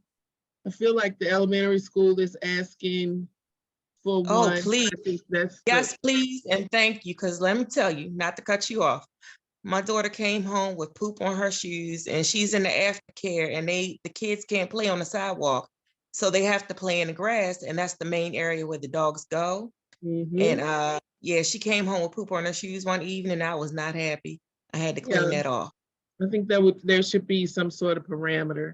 I feel like the elementary school is asking for Oh, one. please. I think that's Yes, please, and thank you, because let me tell you, not to cut you off. My daughter came home with poop on her shoes and she's in the aftercare and the kids can't play on the sidewalk. So they have to play in the grass and that's the main area where the dogs go. And yeah, she came home with poop on her shoes one evening. I was not happy. I had to clean that off. I think there should be some sort of parameter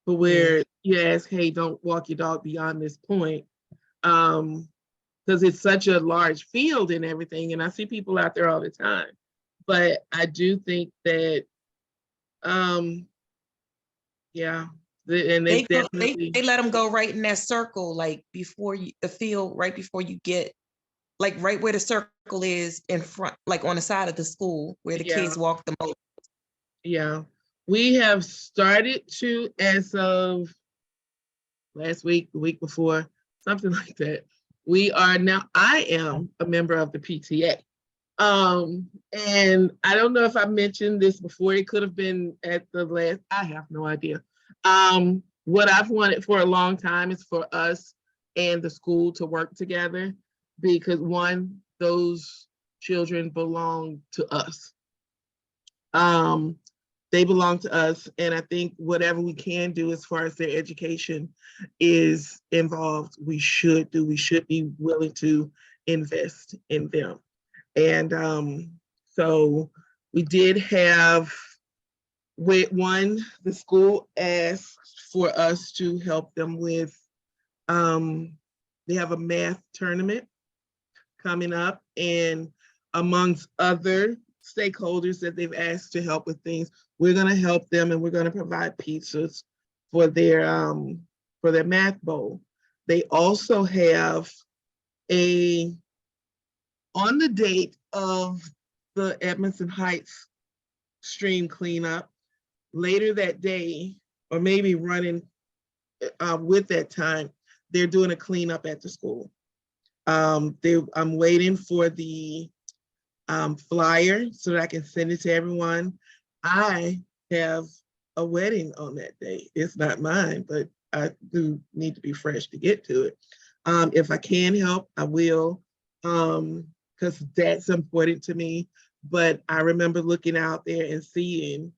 for Yeah. where you ask, hey, don't walk your dog beyond this point. Because it's such a large field and everything, and I see people out there all the time. But I do think that, yeah, and They they go, definitely, they let them go right in that circle, like before you, the field, right before you get, like right where the circle is in front, like on the side of the school where the Yeah. kids walk the most. yeah, we have started to, as of last week, the week before, something like that. We are now, I am a member of the PTA. And I don't know if I mentioned this before, it could have been at the last, I have no idea. What I've wanted for a long time is for us and the school to work together, because one, those children belong to us. They belong to us, and I think whatever we can do as far as their education is involved, we should do. We should be willing to invest in them. And so we did have, with one, the school asked for us to help them with, they have a math tournament coming up, and amongst other stakeholders that they've asked to help with things, we're going to help them, and we're going to provide pizzas for their math bowl. They also have on the date of the Edmondson Heights stream cleanup, later that day, or maybe running with that time, they're doing a cleanup at the school. I'm waiting for the flyer so that I can send it to everyone. I have a wedding on that day. It's not mine, but I do need to be fresh to get to it. If I can help, I will, because that's important to me. But I remember looking out there and seeing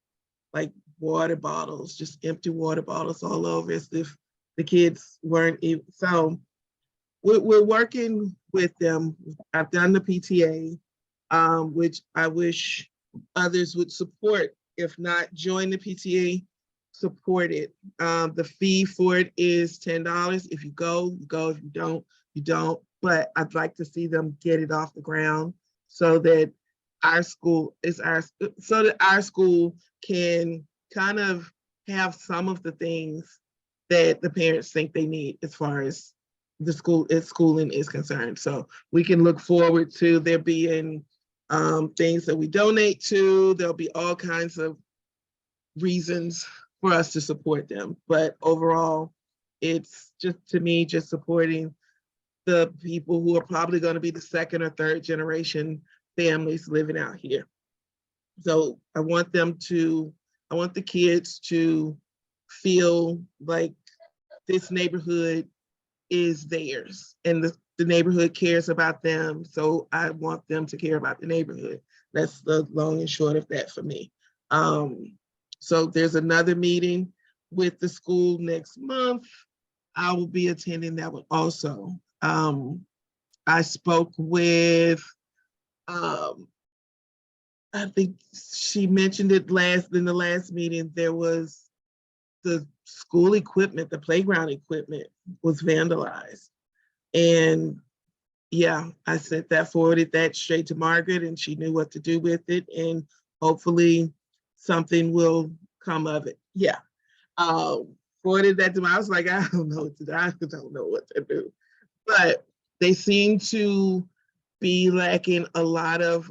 like water bottles, just empty water bottles all over, as if the kids weren't even. So we're working with them. I've done the PTA, which I wish others would support. If not, join the PTA, support it. The fee for it is $10. If you go, you go. If you don't, you don't. But I'd like to see them get it off the ground so that our school can kind of have some of the things that the parents think they need as far as the schooling is concerned. So we can look forward to there being things that we donate to. There'll be all kinds of reasons for us to support them. But overall, it's just, to me, just supporting the people who are probably going to be the second or third generation families living out here. So I want the kids to feel like this neighborhood is theirs, and the neighborhood cares about them. So I want them to care about the neighborhood. That's the long and short of that for me. So there's another meeting with the school next month. I will be attending that one also. I spoke with, I think she mentioned it in the last meeting, there was the school equipment, the playground equipment was vandalized. And yeah, I sent that, forwarded that straight to Margaret, and she knew what to do with it. And hopefully something will come of it. Yeah. Forwarded that to me. I was like, I don't know what to do. I don't know what to do. But they seem to be lacking a lot of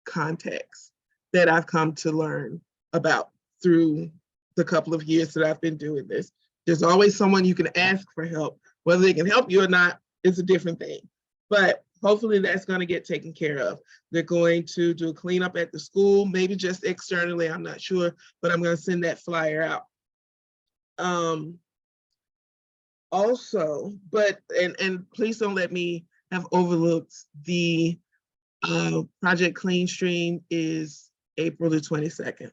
context. that I've come to learn about through the couple of years that I've been doing this. There's always someone you can ask for help. Whether they can help you or not is a different thing. But hopefully that's going to get taken care of. They're going to do a cleanup at the school, maybe just externally, I'm not sure, but I'm going to send that flyer out. Also, and please don't let me have overlooked the Project Clean Stream is April the 22nd.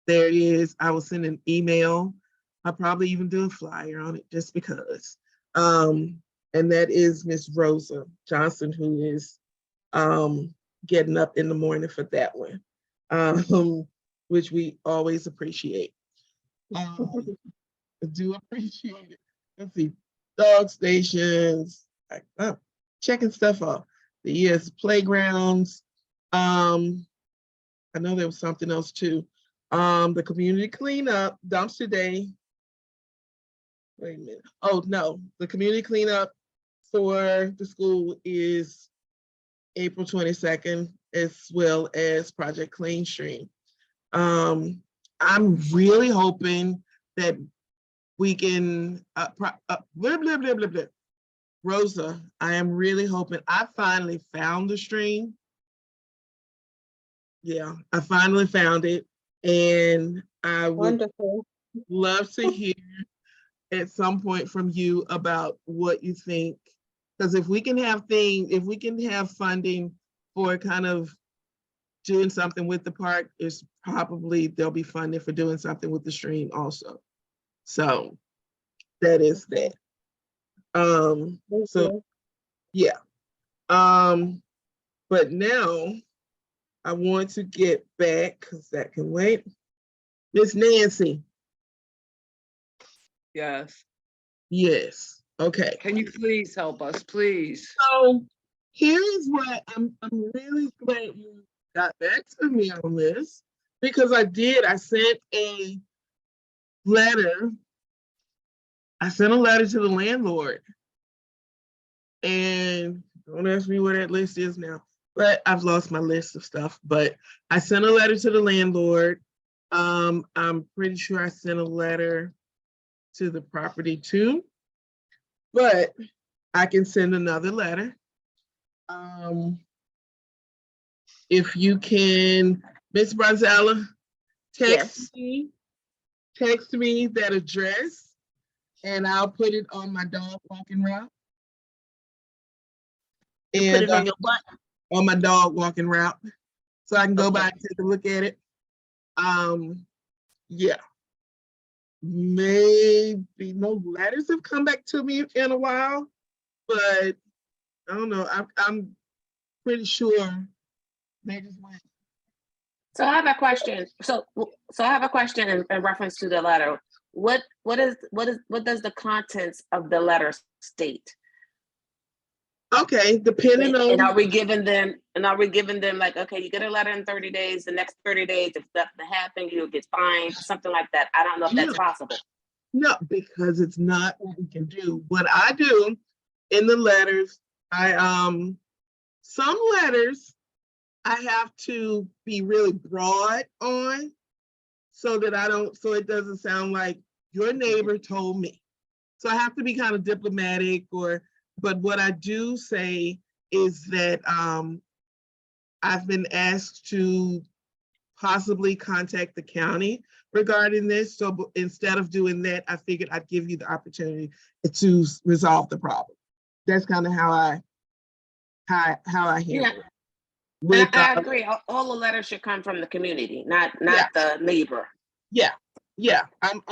There is, I will send an email. I'll probably even do a flyer on it just because. And that is Miss Rosa Johnson, who is getting up in the morning for that one, which we always appreciate. I do appreciate it. Let's see, dog stations, checking stuff off. The ES playgrounds. I know there was something else too. The community cleanup, dumpster day. Wait a minute. Oh no, the community cleanup for the school is April 22nd, as well as Project Clean Stream. I'm really hoping that we can, Rosa, I am really hoping, I finally found the stream. Yeah, I finally found it. And I would love to hear at some point from you about what you think. Because if we can have funding for kind of doing something with the park, it's probably there'll be funding for doing something with the stream also. So that is that. So yeah. But now I want to get back, because that can wait. Miss Nancy. Yes. Yes. Okay. Can you please help us, please? So here is what I'm really glad you got back to me on this, because I sent a letter. I sent a letter to the landlord, and don't ask me where that list is now, but I've lost my list of stuff. But I sent a letter to the landlord. I'm pretty sure I sent a letter to the property too, but I can send another letter. If you can, Miss Brazella, text me that address, and I'll put it on my dog walking route. And Put it on your what? On my dog walking route, so I can go by and take a look at it. Yeah. Maybe no letters have come back to me in a while, but I don't know. I'm pretty sure they just went. So I have a question. So I have a question in reference to the letter. What does the contents of the letter state? Okay, depending on. And are we giving them like, okay, you get a letter in 30 days, the next 30 days, if nothing happens, you'll get fined, something like that. I don't know if that's possible. No, because it's not what we can do. What I do in the letters, some letters I have to be really broad on, so that so it doesn't sound like your neighbor told me. So I have to be kind of diplomatic, but what I do say is that I've been asked to possibly contact the county regarding this. So instead of doing that, I figured I'd give you the opportunity to resolve the problem. That's kind of how I handle it. I agree. All the letters should come from the community, not the neighbor. Yeah. I'm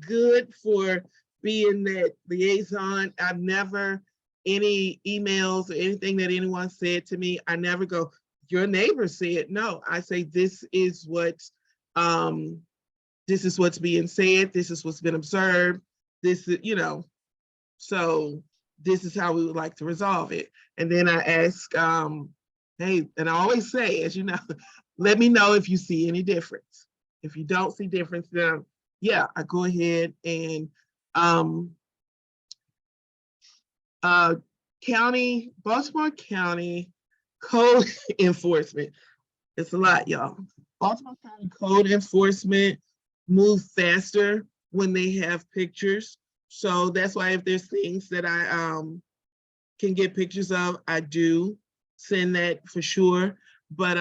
good for being that liaison. I've never, any emails or anything that anyone said to me, I never go, your neighbor said. No, I say, this is what's being said. This is what's been observed. This is, so this is how we would like to resolve it. And then I ask, hey, and I always say, as you know, let me know if you see any difference. If you don't see difference, then yeah, I go ahead and Baltimore County Code Enforcement. It's a lot, y'all. Baltimore County Code Enforcement move faster when they have pictures. So that's why if there's things that I can get pictures of, I do send that for sure. But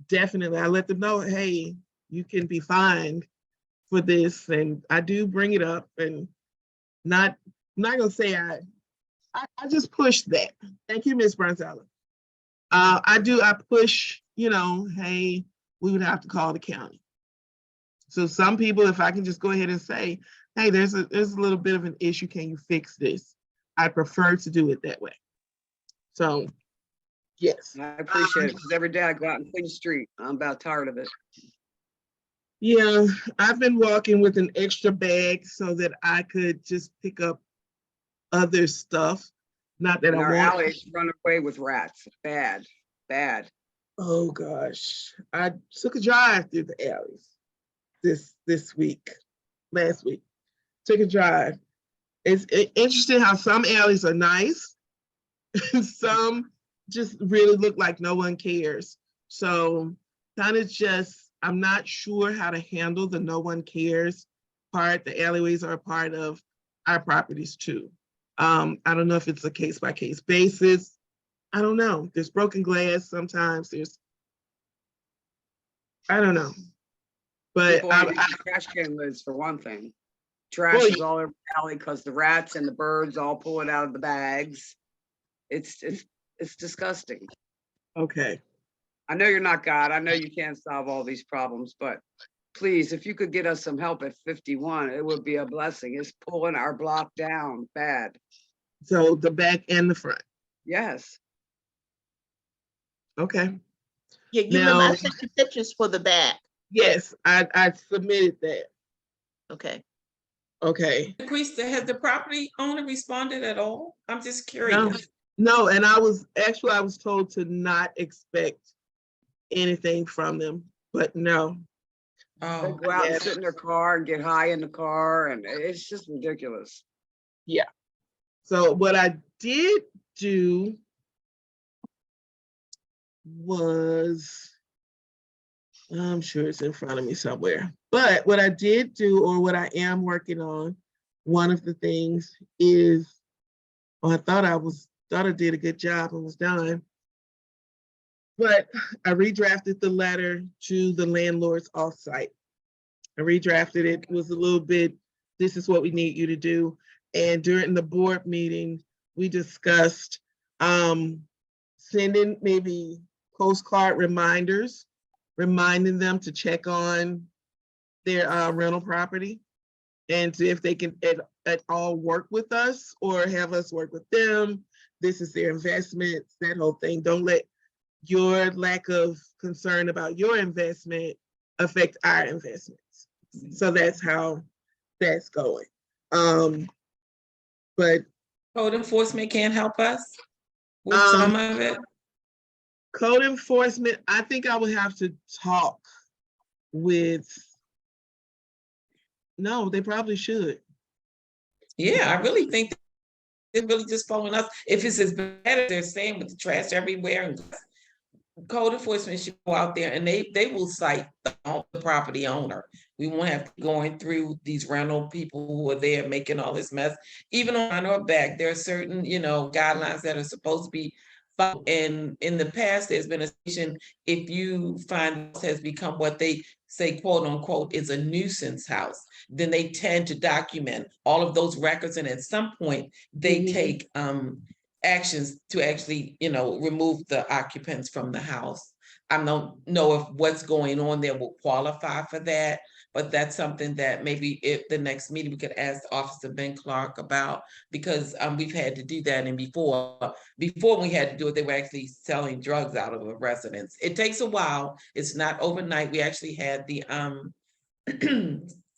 definitely I let them know, hey, you can be fined for this. And I do bring it up, and I'm not gonna say I just push that. Thank you, Ms. Bronzella. I push, hey, we would have to call the county. So some people, if I can just go ahead and say, hey, there's a little bit of an issue, can you fix this? I prefer to do it that way. So, yes. I appreciate it, because every day I go out and clean the street. I'm about tired of it. Yeah, I've been walking with an extra bag so that I could just pick up other stuff. Not that And I our want. alleys run away with rats. Bad, bad. Oh gosh, I took a drive through the alleys last week. Took a drive. It's interesting how some alleys are nice, some just really look like no one cares. So kind of just, I'm not sure how to handle the no one cares part. The alleyways are a part of our properties too. I don't know if it's a case by case basis. I don't know. There's broken glass sometimes. I don't know. But People ain't using trash can lids for one thing. Trash Well, is all over the alley because the rats and the birds all pull it out of the bags. It's disgusting. okay. I know you're not God. I know you can't solve all these problems, but please, if you could get us some help at 51, it would be a blessing. It's pulling our block down bad. So the back and the front. Yes. Okay. Yeah, you remember I sent you pictures for the back. Yes, I submitted that. Okay. Okay. Krista, has the property owner responded at all? I'm just curious. No, and I was told to not expect anything from them, but no. They Oh, go out and yes. sit in their car and get high in the car, and it's just ridiculous. Yeah. So what I did do was, I'm sure it's in front of me somewhere, but what I did do, or what I am working on, one of the things is, I thought I did a good job and was done, but I redrafted the letter to the landlords offsite. I redrafted it. It was a little bit, this is what we need you to do. And during the board meeting, we discussed sending maybe postcard reminders, reminding them to check on their rental property and see if they can at all work with us or have us work with them. This is their investments, that whole thing. Don't let your lack of concern about your investment affect our investments. So that's how that's going. But code enforcement can't help us with some of it? Code enforcement, I think I would have to talk with, no, they probably should. Yeah, I really think they're really just following us. If it's as bad as they're saying with the trash everywhere, and code enforcement should go out there and they will cite the property owner. We won't have to going through these rental people who are there making all this mess. Even on our back, there are certain, guidelines that are supposed to be followed. And in the past, there's been a situation, if you find this has become what they say, quote unquote, is a nuisance house, then they tend to document all of those records. And at some point they take actions to actually, remove the occupants from the house. I don't know if what's going on there will qualify for that, but that's something that maybe if the next meeting we could ask Officer Ben Clark about, because we've had to do that. And before we had to do it, they were actually selling drugs out of a residence. It takes a while. It's not overnight. We actually had the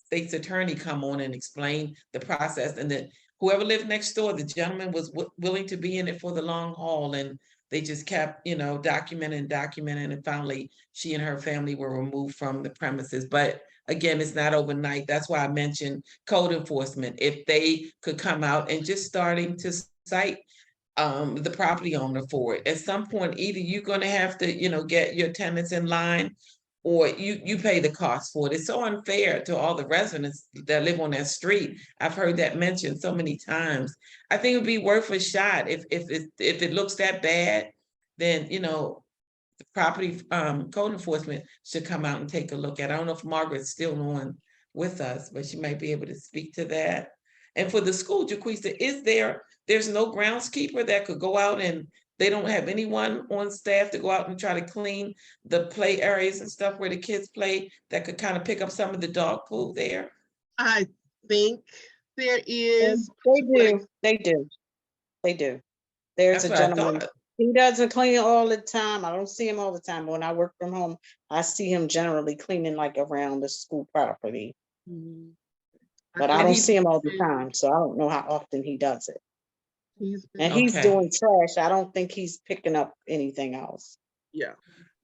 state's attorney come on and explain the process, and then whoever lived next door, the gentleman was willing to be in it for the long haul, and they just kept, documenting, and finally she and her family were removed from the premises. But again, it's not overnight. That's why I mentioned code enforcement. If they could come out and just starting to cite the property owner for it. At some point, either you're gonna have to, get your tenants in line, or you pay the cost for it. It's so unfair to all the residents that live on that street. I've heard that mentioned so many times. I think it'd be worth a shot if it looks that bad, then the property code enforcement should come out and take a look at it. I don't know if Margaret's still on with us, but she might be able to speak to that. And for the school, Jaquisa, there's no groundskeeper that could go out, and they don't have anyone on staff to go out and try to clean the play areas and stuff where the kids play, that could kind of pick up some of the dog poo there? I think there is. They do. There's That's a what I gentleman. thought. He doesn't clean all the time. I don't see him all the time, but when I work from home, I see him generally cleaning like around the school property. But I don't see him all the time, so I don't know how often he does it. And he's Okay. doing trash. I don't think he's picking up anything else. Yeah.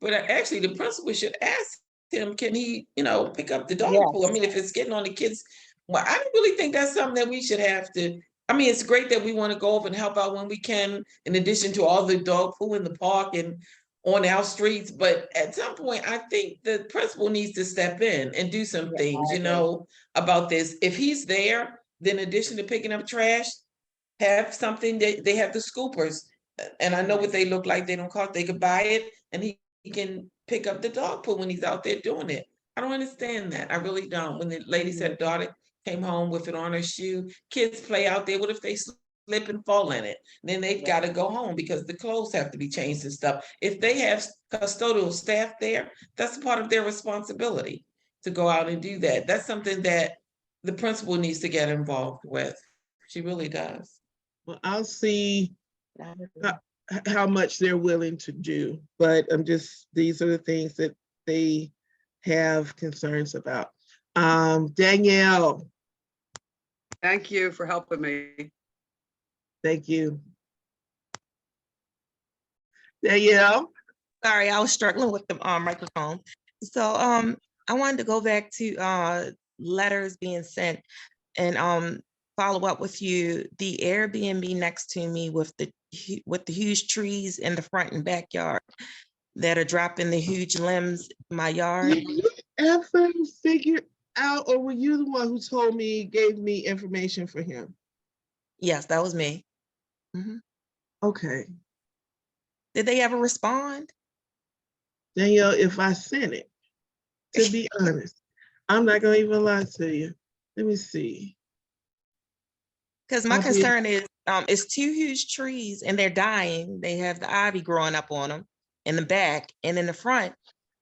But actually, the principal should ask him, can he, pick up the dog Yes. poo? I mean, if it's getting on the kids, well, I don't really think that's something that we should have to. I mean, it's great that we want to go over and help out when we can, in addition to all the dog poo in the park and on our streets. But at some point, I think the principal needs to step in and do some things, about this. If he's there, then in addition to picking up trash, have something that they have the scoopers. And I know what they look like. They don't cost, they could buy it, and he can pick up the dog poo when he's out there doing it. I don't understand that. I really don't. When the lady said daughter came home with it on her shoe, kids play out there. What if they slip and fall in it? Then they've got to go home because the clothes have to be changed and stuff. If they have custodial staff there, that's part of their responsibility to go out and do that. That's something that the principal needs to get involved with. She really does. Well, I'll see how much they're willing to do, but these are the things that they have concerns about. Danielle. Thank you for helping me. Thank you. Danielle. Sorry, I was struggling with the microphone. So I wanted to go back to letters being sent and follow up with you. The Airbnb next to me with the huge trees in the front and backyard that are dropping the huge limbs in my yard. Did you ever figure out, or were you the one who gave me information for him? Yes, that was me. Okay. Did they ever respond? Danielle, if I sent it, to be honest, I'm not gonna even lie to you. Let me see. Because my concern is it's two huge trees and they're dying. They have the ivy growing up on them in the back, and in the front,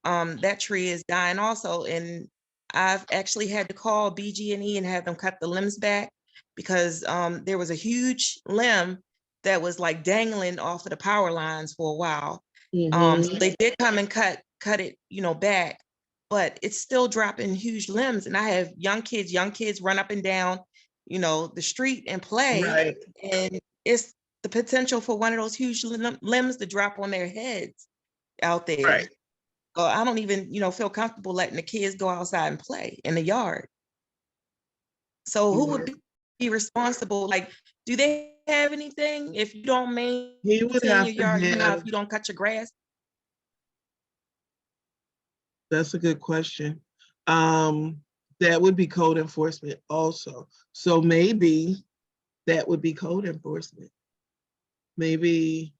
that tree is dying also. And I've actually had to call BG&E and have them cut the limbs back because there was a huge limb that was like dangling off of the power lines for a while. So they did come and cut it, back, but it's still dropping huge limbs. And I have young kids run up and down, the street and play. Right. And it's the potential for one of those huge limbs to drop on their heads out there. Right. So I don't even, feel comfortable letting the kids go outside and play in the yard. So who would be responsible? Like, do they have anything if you don't maintain your yard, if you don't cut your grass? That's a good question. That would be code enforcement also. So maybe that would be code enforcement. Maybe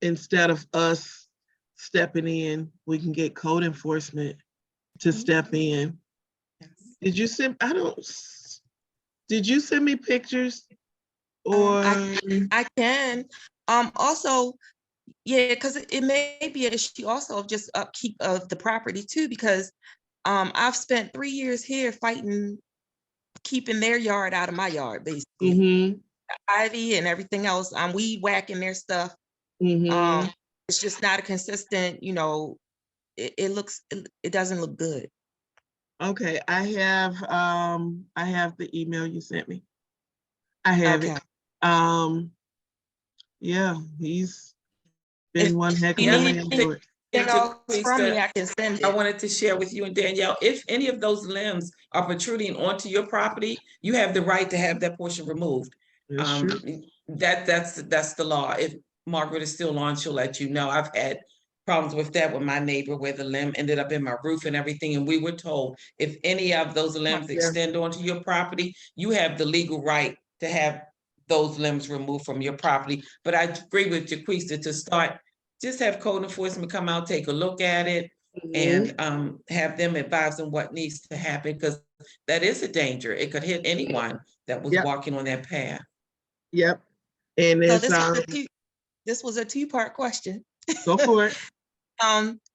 instead of us stepping in, we can get code enforcement to step in. Did you send me pictures? Or I can. Also, yeah, because it may be an issue also of just upkeep of the property too, because I've spent 3 years here fighting, keeping their yard out of my yard, basically. The ivy and everything else, I'm weed whacking their stuff. It's just not a consistent, it doesn't look good. Okay, I have the email you sent me. I have it. Yeah, he's been one heck of a landlord. I wanted to share with you and Danielle, if any of those limbs are protruding onto your property, you have the right to have that portion removed. that's the law. If Margaret is still on, she'll let you know. I've had problems with that with my neighbor where the limb ended up in my roof and everything. And we were told if any of those limbs Yeah. extend onto your property, you have the legal right to have those limbs removed from your property. But I agree with Jaquista to start, just have code enforcement come out, take a look at it, and have them advise them what needs to happen, because that is a danger. It could hit anyone that was Yep. walking on that path. Yep. And So it's, this was a two-part question. go for it.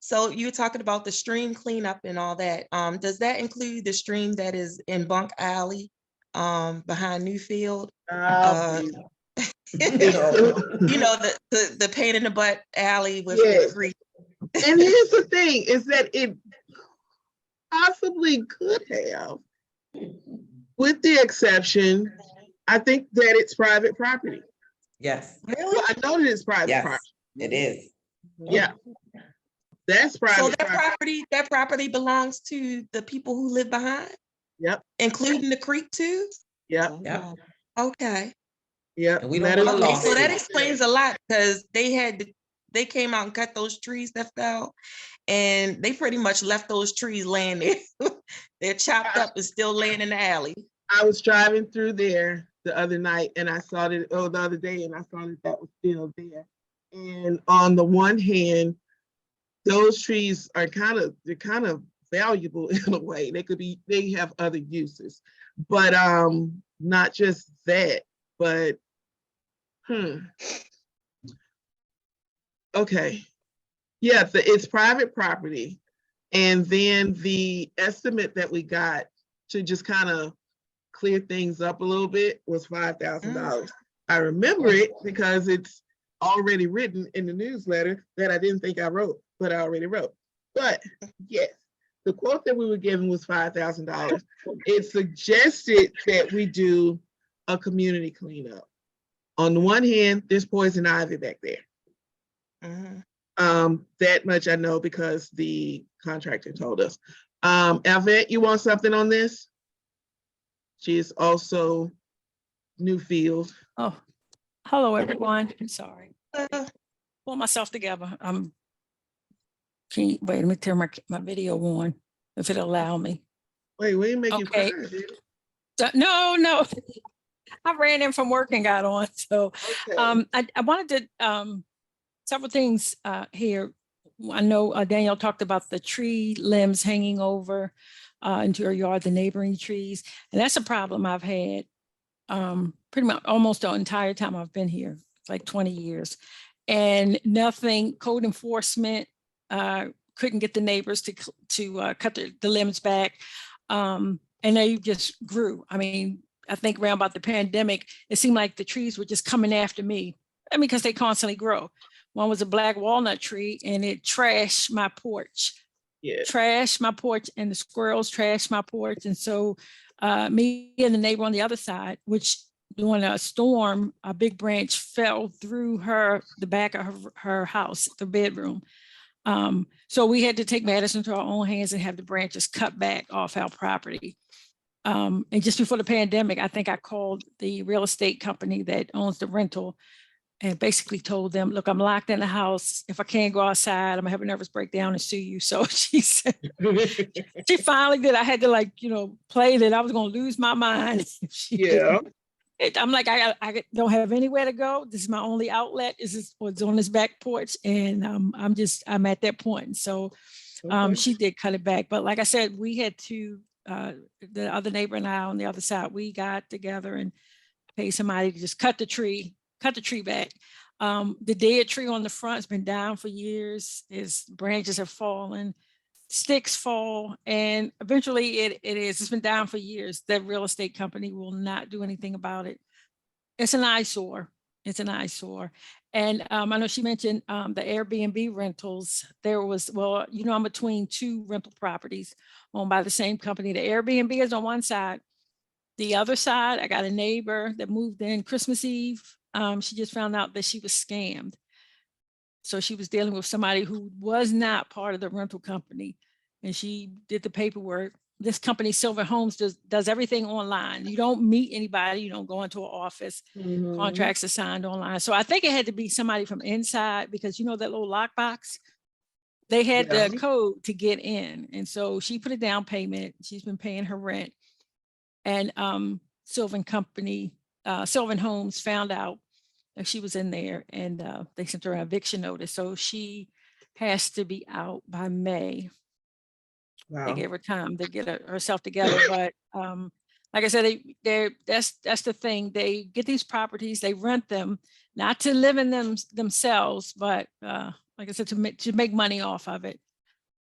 So you were talking about the stream cleanup and all that. Does that include the stream that is in Bunk Alley, behind Newfield? Please. You know, the pain in the butt alley with the Yes. creek. And here's the thing, is that it possibly could have, with the exception, I think that it's private property. Yes, Well, I know that it's private yes, property. it is. Yeah. That's So private that property. property belongs to the people who live behind, Yep, including the creek too? yep, Yep. Okay. yep. And we don't That is want a Okay, also- so that lawsuit. explains a lot, because they came out and cut those trees that fell, and they pretty much left those trees laying there. They're chopped up and still laying in the alley. I was driving through there the other night and I saw that, the other day, and I saw that was still there. And on the one hand, those trees are they're kind of valuable in a way. They have other uses, but not just that, but okay. Yeah, it's private property. And then the estimate that we got to just kind of clear things up a little bit was $5,000. I remember it because it's already written in the newsletter that I didn't think I wrote, but I already wrote. But yes, the quote that we were given was $5,000. It suggested that we do a community cleanup. On the one hand, there's poison ivy back there. That much I know because the contractor told us. Alvette, you want something on this? She is also Newfield. Oh, hello, everyone. I'm sorry. Pull myself together. Wait, let me turn my video on, if it'll allow me. Wait, we didn't make you Okay. cry, did it? No. I ran in from work and got on. So Okay. I wanted to several things here. I know Danielle talked about the tree limbs hanging over into your yard, the neighboring trees. And that's a problem I've had pretty much almost the entire time I've been here, like 20 years. And nothing, code enforcement couldn't get the neighbors to cut the limbs back. And they just grew. I mean, I think around about the pandemic, it seemed like the trees were just coming after me. I mean, because they constantly grow. One was a black walnut tree and it trashed my porch. Yeah. Trashed my porch, and the squirrels trashed my porch. And so me and the neighbor on the other side, which during a storm, a big branch fell through the back of her house, the bedroom. So we had to take matters into our own hands and have the branches cut back off our property. And just before the pandemic, I think I called the real estate company that owns the rental and basically told them, look, I'm locked in the house. If I can't go outside, I'm gonna have a nervous breakdown and sue you. So she said, she finally did. I had to play that I was gonna lose my mind. Yeah. I'm like, I don't have anywhere to go. This is my only outlet. Is what's on this back porch. And I'm at that point. So she did cut it back. But like I said, we had to, the other neighbor and I on the other side, we got together and paid somebody to just cut the tree back. The dead tree on the front has been down for years. Its branches have fallen, sticks fall, and eventually it's been down for years. The real estate company will not do anything about it. It's an eyesore. And I know she mentioned the Airbnb rentals. There was, I'm between two rental properties owned by the same company. The Airbnb is on one side. The other side, I got a neighbor that moved in Christmas Eve. She just found out that she was scammed. So she was dealing with somebody who was not part of the rental company. And she did the paperwork this company, Silver Homes, does everything online. You don't meet anybody. You don't go into an office. Mhm. Contracts are signed online. So I think it had to be somebody from inside, because you know that little lockbox, they had Yeah. the code to get in. And so she put a down payment. She's been paying her rent. And Sylvan Homes found out that she was in there, and they sent her an eviction notice. So she has to be out by May. They Wow. gave her time to get herself together. But like I said, that's the thing. They get these properties, they rent them, not to live in them themselves, but like I said, to make money off of it.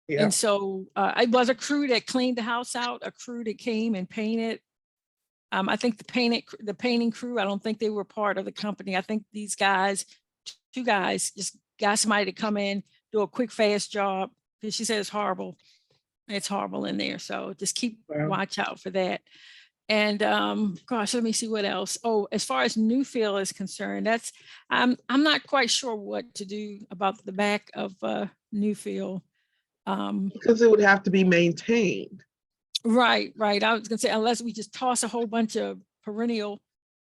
Yeah. And so it was a crew that cleaned the house out, a crew that came and painted. I think the painting crew, I don't think they were part of the company. I think these guys, two guys, just got somebody to come in, do a quick, fast job. Because she said it's horrible. It's horrible in there. So just keep watch out for that. And gosh, let me see what else. Oh, as far as Newfield is concerned, I'm not quite sure what to do about the back of Newfield. Because it would have to be maintained. Right. I was gonna say, unless we just toss a whole bunch of perennial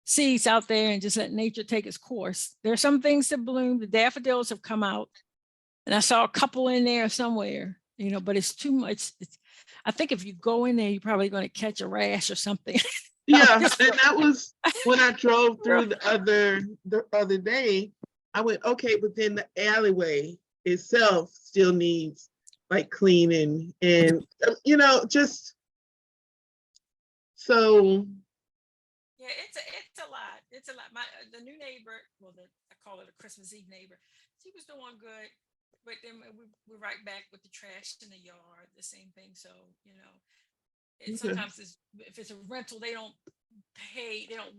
seeds out there and just let nature take its course. There are some things that bloom. The daffodils have come out, and I saw a couple in there somewhere, but it's too much. I think if you go in there, you're probably going to catch a rash or something. Yeah, and that was when I drove through the other day. I went, okay, but then the alleyway itself still needs like cleaning, and just so. Yeah, it's a lot. It's a lot. The new neighbor, I call it a Christmas Eve neighbor. She was doing good, but then we're right back with the trash in the yard, the same thing. So sometimes if it's a rental, they don't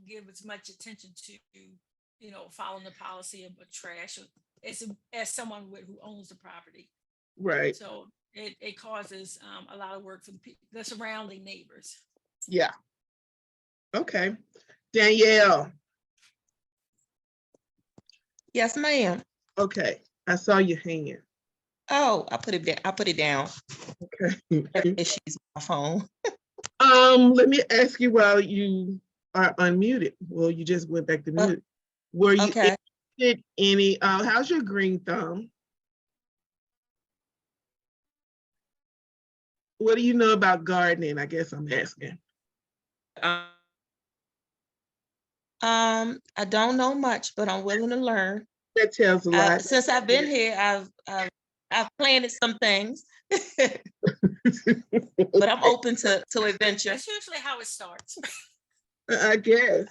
give as much attention to following the policy of trash as someone who owns the property. Right. So it causes a lot of work for the surrounding neighbors. Yeah. Okay. Danielle. Yes, ma'am. Okay. I saw your hand. Oh, I put it down. Okay. She's my phone. Let me ask you while you are unmuted. Well, you just went back to mute. Were you interested any, how's your green thumb? What do you know about gardening? I guess I'm asking. I don't know much, but I'm willing to learn. That tells a lot. Since I've been here, I've planted some things, but I'm open to adventure. That's usually how it starts. I guess.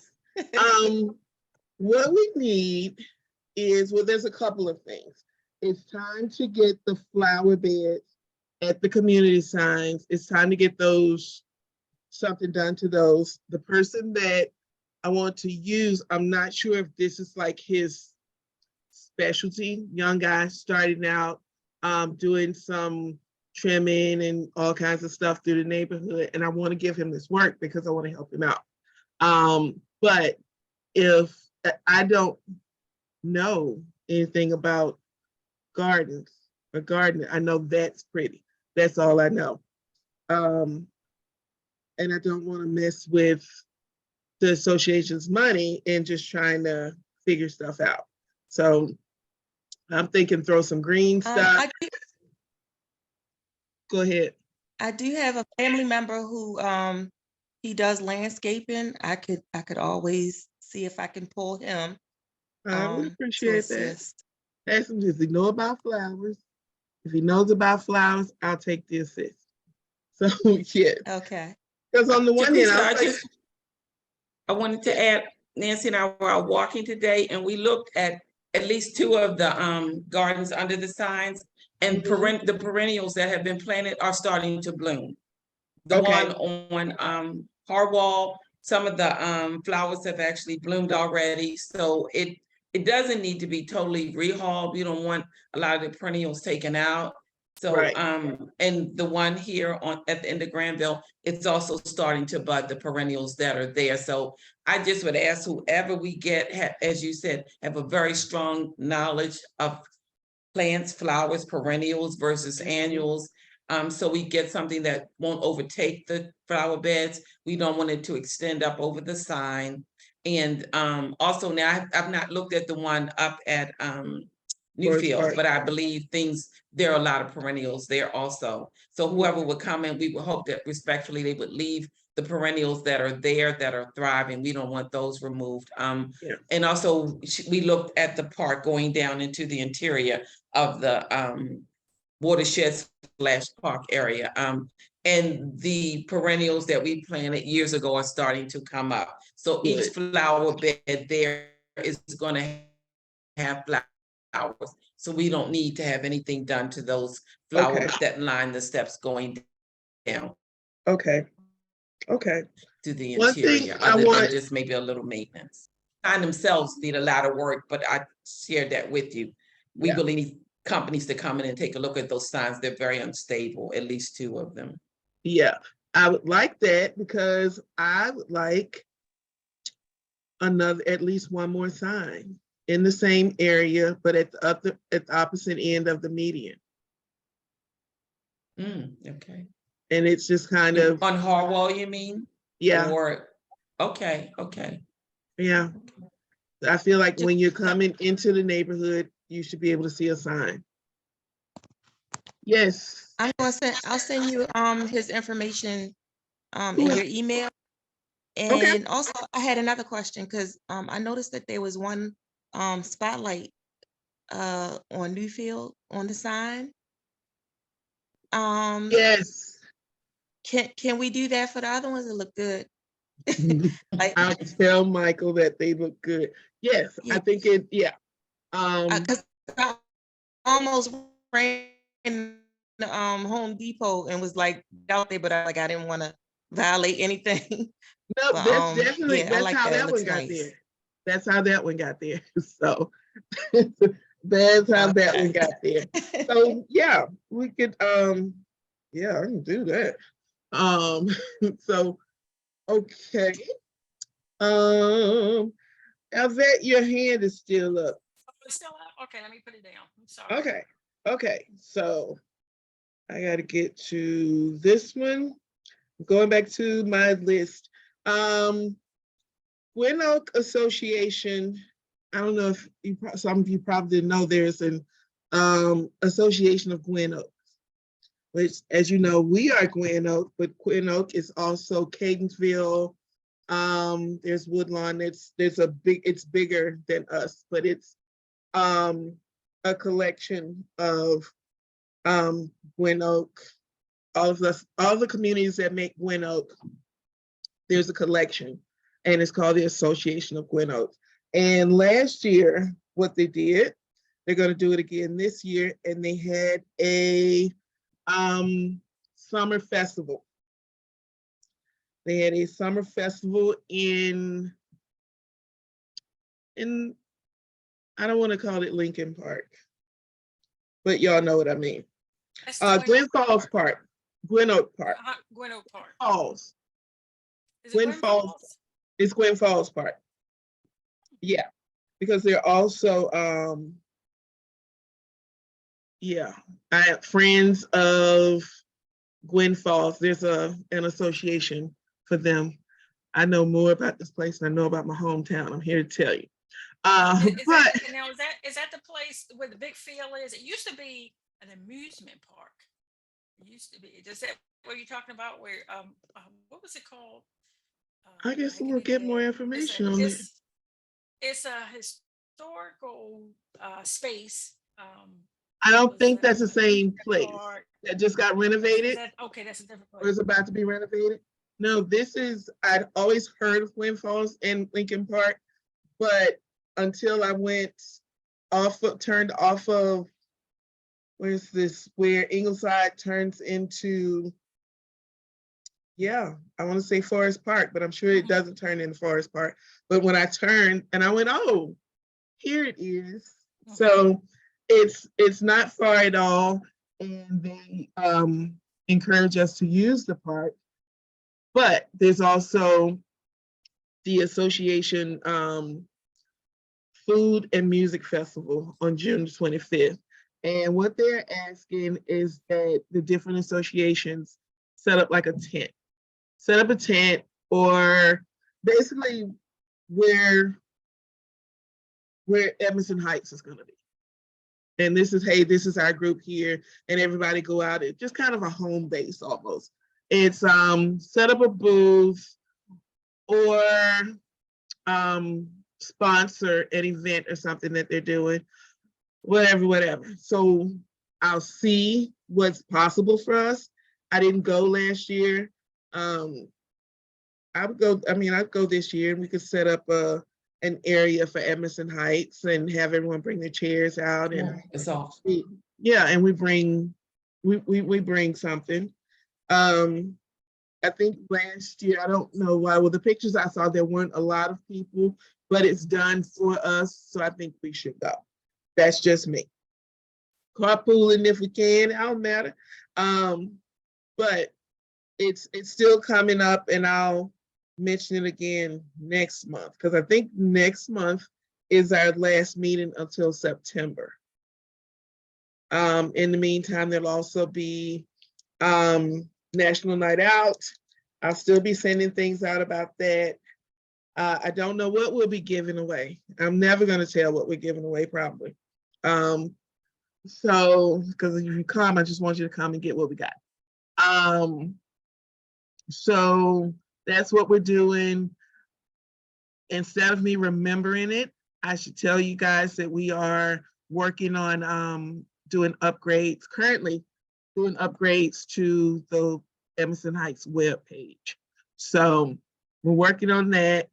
What we need is, well, there's a couple of things. It's time to get the flower beds at the community signs. It's time to get something done to those. The person that I want to use, I'm not sure if this is like his specialty. Young guy starting out, doing some trimming and all kinds of stuff through the neighborhood. And I want to give him this work because I want to help him out. But if I don't know anything about gardens or gardening, I know that's pretty. That's all I know. And I don't want to mess with the association's money and just trying to figure stuff out. So I'm thinking throw some green stuff. Go ahead. I do have a family member who he does landscaping. I could always see if I can pull him. I would appreciate that. Ask him, does he know about flowers? If he knows about flowers, I'll take the assist. So yeah. Okay. Because on the one hand, I wanted to add, Nancy and I were out walking today, and we looked at least two of the gardens under the signs, and the perennials that have been planted are starting to bloom. The one on Harwell, some of the flowers have actually bloomed already. So it doesn't need to be totally rehauled. You don't want a lot of the perennials taken out. So and the one here at the end of Granville, it's also starting to bud, the perennials that are there. So I just would ask whoever we get, as you said, have a very strong knowledge of plants, flowers, perennials versus annuals. So we get something that won't overtake the flower beds. We don't want it to extend up over the sign. And also now I've not looked at the one up at Newfield, but I believe there are a lot of perennials there also. So whoever would come in, we would hope that respectfully they would leave the perennials that are there that are thriving. We don't want those removed. And also we looked at the park going down into the interior of the watershed/park area. And the perennials that we planted years ago are starting to come up. So each flower bed there is going to have flowers. So we don't need to have anything done to those flowers that line the steps going down. Okay. To the One thing interior, I other want- than just maybe a little maintenance. Sign themselves need a lot of work, but I shared that with you. We really need companies to come in and take a look at those signs. They're very unstable, at least 2 of them. Yeah, I would like that because I would like at least one more sign in the same area, but at the opposite end of the median. Okay. And it's just kind of on Harwell, you mean? Yeah. Or okay. Yeah. I feel like when you're coming into the neighborhood, you should be able to see a sign. Yes. I'll send you his information in your email. And also I had another question because I noticed that there was one spotlight on Newfield on the sign. Yes. Can we do that for the other ones that look good? I'll tell Michael that they look good. Yes, I think it, Because I almost ran Home Depot and was like out there, but I didn't want to violate anything. No, But, that's definitely, I that's like how that. It that one looks got nice. there. That's how that one got there. So that's how that one got there. So yeah, we could, yeah, I can do that. So, okay. Yvette, your hand is still up. It's still up? Okay, let me put it down. I'm sorry. Okay, so I gotta get to this one. Going back to my list. Gwynn Oak Association, I don't know if some of you probably didn't know there's an Association of Gwynn Oaks, which, as you know, we are Gwynn Oak, but Gwynn Oak is also Catonsville. There's Woodlawn. It's bigger than us, but it's a collection of Gwynn Oak. All the communities that make Gwynn Oak, there's a collection, and it's called the Association of Gwynn Oak. And last year, what they did, they're going to do it again this year, and they had a summer festival. They had a summer festival in I don't want to call it Lincoln Park, but y'all know what I mean. Gwynn Falls Park. Gwynn Oak Park. Gwynn Oak Park. Falls. Is it Gwynn Falls. It's Gwynn Falls Park. Yeah, because they're also I have friends of Gwynn Falls. There's an association for them. I know more about this place than I know about my hometown. I'm here to tell you. Now is that the place where the big field is? It used to be an amusement park. It used to be. Is that what you're talking about? Where what was it called? I guess we'll get more information on it. It's a historical space. I don't think that's the same place that just got renovated. Okay, that's a different place. Or is about to be renovated. No, I'd always heard of Gwynn Falls and Lincoln Park, but until I turned off of, where Ingleside turns into, I want to say Forest Park, but I'm sure it doesn't turn into Forest Park. But when I turned and I went, oh, here it is. So it's not far at all. And they encourage us to use the park. But there's also the association Food and Music Festival on June 25th. And what they're asking is that the different associations set up like a tent. Set up a tent, or basically where Edmondson Heights is gonna be. And this is, hey, this is our group here, and everybody go out. It's just kind of a home base almost. It's set up a booth or sponsor an event or something that they're doing, whatever. So I'll see what's possible for us. I didn't go last year. I'd go this year, and we could set up an area for Edmondson Heights and have everyone bring their chairs out, and It's off. and we bring something. I think last year, I don't know why, well, the pictures I saw, there weren't a lot of people, but it's done for us, so I think we should go. That's just me. Carpooling if we can, it don't matter. But it's still coming up, and I'll mention it again next month, because I think next month is our last meeting until September. In the meantime, there'll also be National Night Out. I'll still be sending things out about that. I don't know what we'll be giving away. I'm never going to tell what we're giving away, probably. So, because if you come, I just want you to come and get what we got. So that's what we're doing. Instead of me remembering it, I should tell you guys that we are working on doing upgrades, currently doing upgrades to the Edmondson Heights webpage. So we're working on that,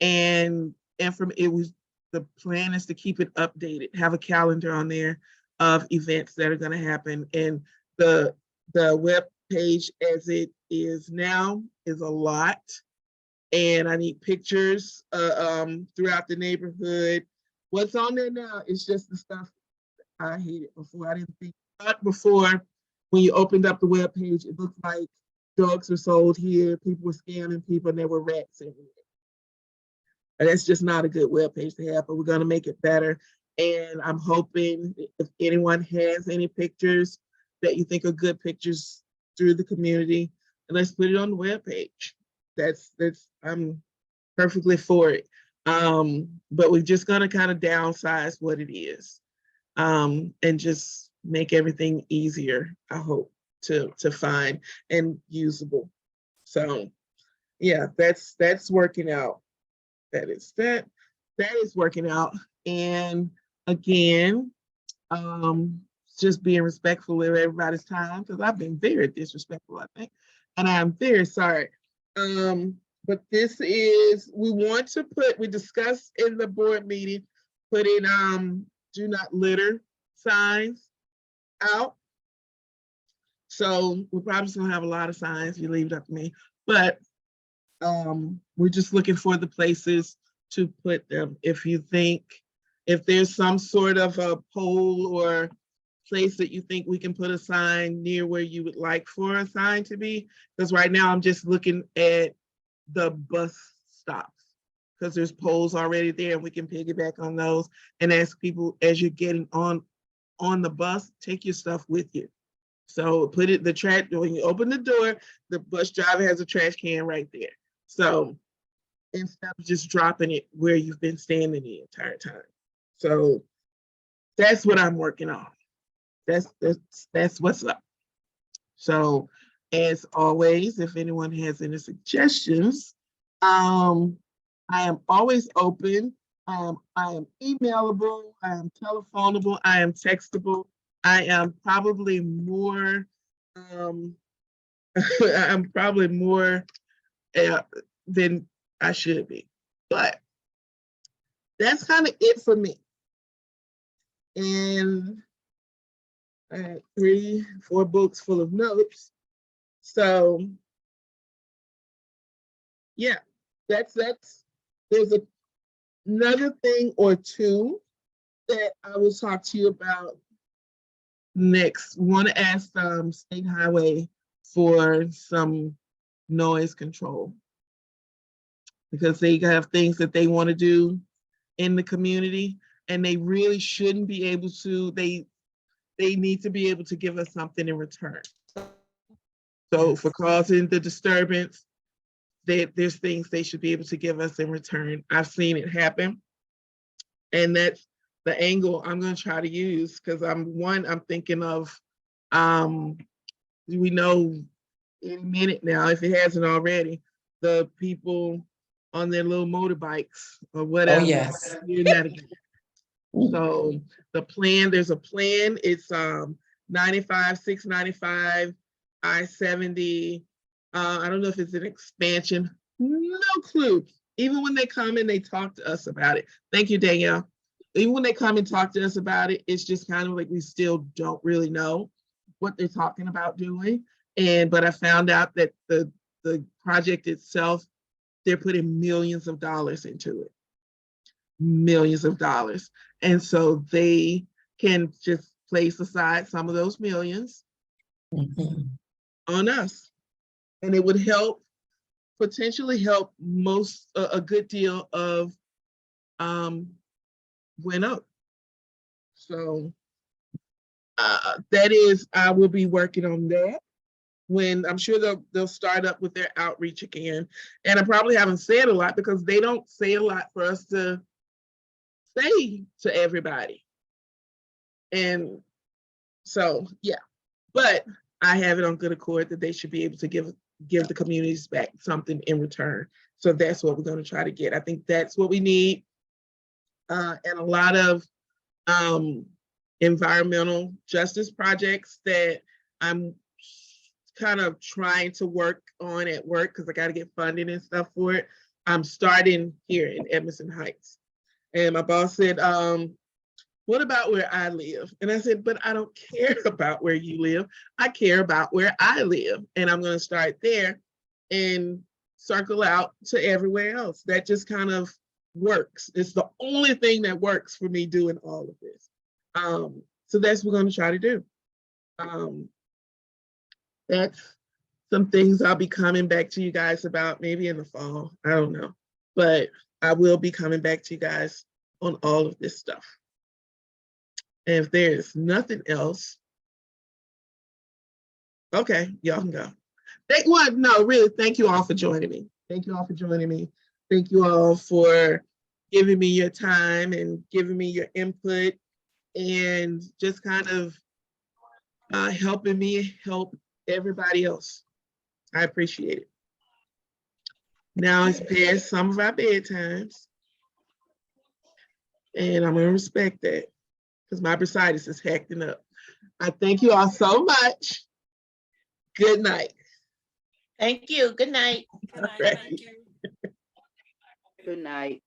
and the plan is to keep it updated, have a calendar on there of events that are going to happen. And the web page as it is now is a lot, and I need pictures throughout the neighborhood. What's on there now is just the stuff I hated before. I didn't think before. When you opened up the web page, it looked like drugs were sold here, people were scamming people, and there were rats everywhere. And that's just not a good web page to have, but we're going to make it better. And I'm hoping if anyone has any pictures that you think are good pictures through the community, and let's put it on the web page. I'm perfectly for it. But we're just going to kind of downsize what it is, and just make everything easier, I hope, to find and usable. So yeah, that's working out. That is working out. And again, just being respectful of everybody's time, because I've been very disrespectful, I think, and I'm very sorry. But this is, we discussed in the board meeting, putting do not litter signs out. So we're probably just gonna have a lot of signs if you leave it up to me, but we're just looking for the places to put them. If there's some sort of a pole or place that you think we can put a sign near where you would like for a sign to be, because right now I'm just looking at the bus stops, because there's poles already there, and we can piggyback on those and ask people, as you're getting on the bus, take your stuff with you. So put it, when you open the door, the bus driver has a trash can right there. So instead of just dropping it where you've been standing the entire time. So that's what I'm working on. That's what's up. So as always, if anyone has any suggestions, I am always open. I am emailable, I am telephonable, I am textable. I am probably more, I'm probably more than I should be. But that's kind of it for me. And I had 3-4 books full of notes. So yeah, there's another thing or two that I will talk to you about next. Want to ask State Highway for some noise control, because they have things that they want to do in the community, and they really shouldn't be able to. They they need to be able to give us something in return. So for causing the disturbance, there's things they should be able to give us in return. I've seen it happen. And that's the angle I'm going to try to use, because I'm thinking of, we know in a minute now, if it hasn't already, the people on their little motorbikes or whatever. Oh, yes. So the plan, there's a plan. It's 95, 695, I-70. I don't know if it's an expansion. No clue. Even when they come and they talk to us about it. Thank you, Danielle. Even when they come and talk to us about it, it's just kind of like we still don't really know what they're talking about doing. But I found out that the project itself, they're putting millions of dollars into it. Millions of dollars. And so they can just place aside some of those millions on us. And it would help, potentially help a good deal of went up. So that is, I will be working on that. When I'm sure they'll start up with their outreach again. And I probably haven't said a lot because they don't say a lot for us to say to everybody. And so, yeah, but I have it on good accord that they should be able to give the communities back something in return. So that's what we're going to try to get. I think that's what we need. And a lot of environmental justice projects that I'm kind of trying to work on at work, because I got to get funding and stuff for it. I'm starting here in Edmondson Heights. And my boss said, what about where I live? And I said, but I don't care about where you live. I care about where I live. And I'm going to start there and circle out to everywhere else. That just kind of works. It's the only thing that works for me doing all of this. So that's what we're going to try to do. That's some things I'll be coming back to you guys about maybe in the fall. I don't know. But I will be coming back to you guys on all of this stuff. And if there's nothing else, okay, y'all can go. Really, thank you all for joining me. Thank you all for joining me. Thank you all for giving me your time and giving me your input and just kind of helping me help everybody else. I appreciate it. Now it's past some of our bedtimes. And I'm gonna respect that because my bursitis is acting up. I thank you all so much. Good night. Thank you. Good night. Good night. Good night.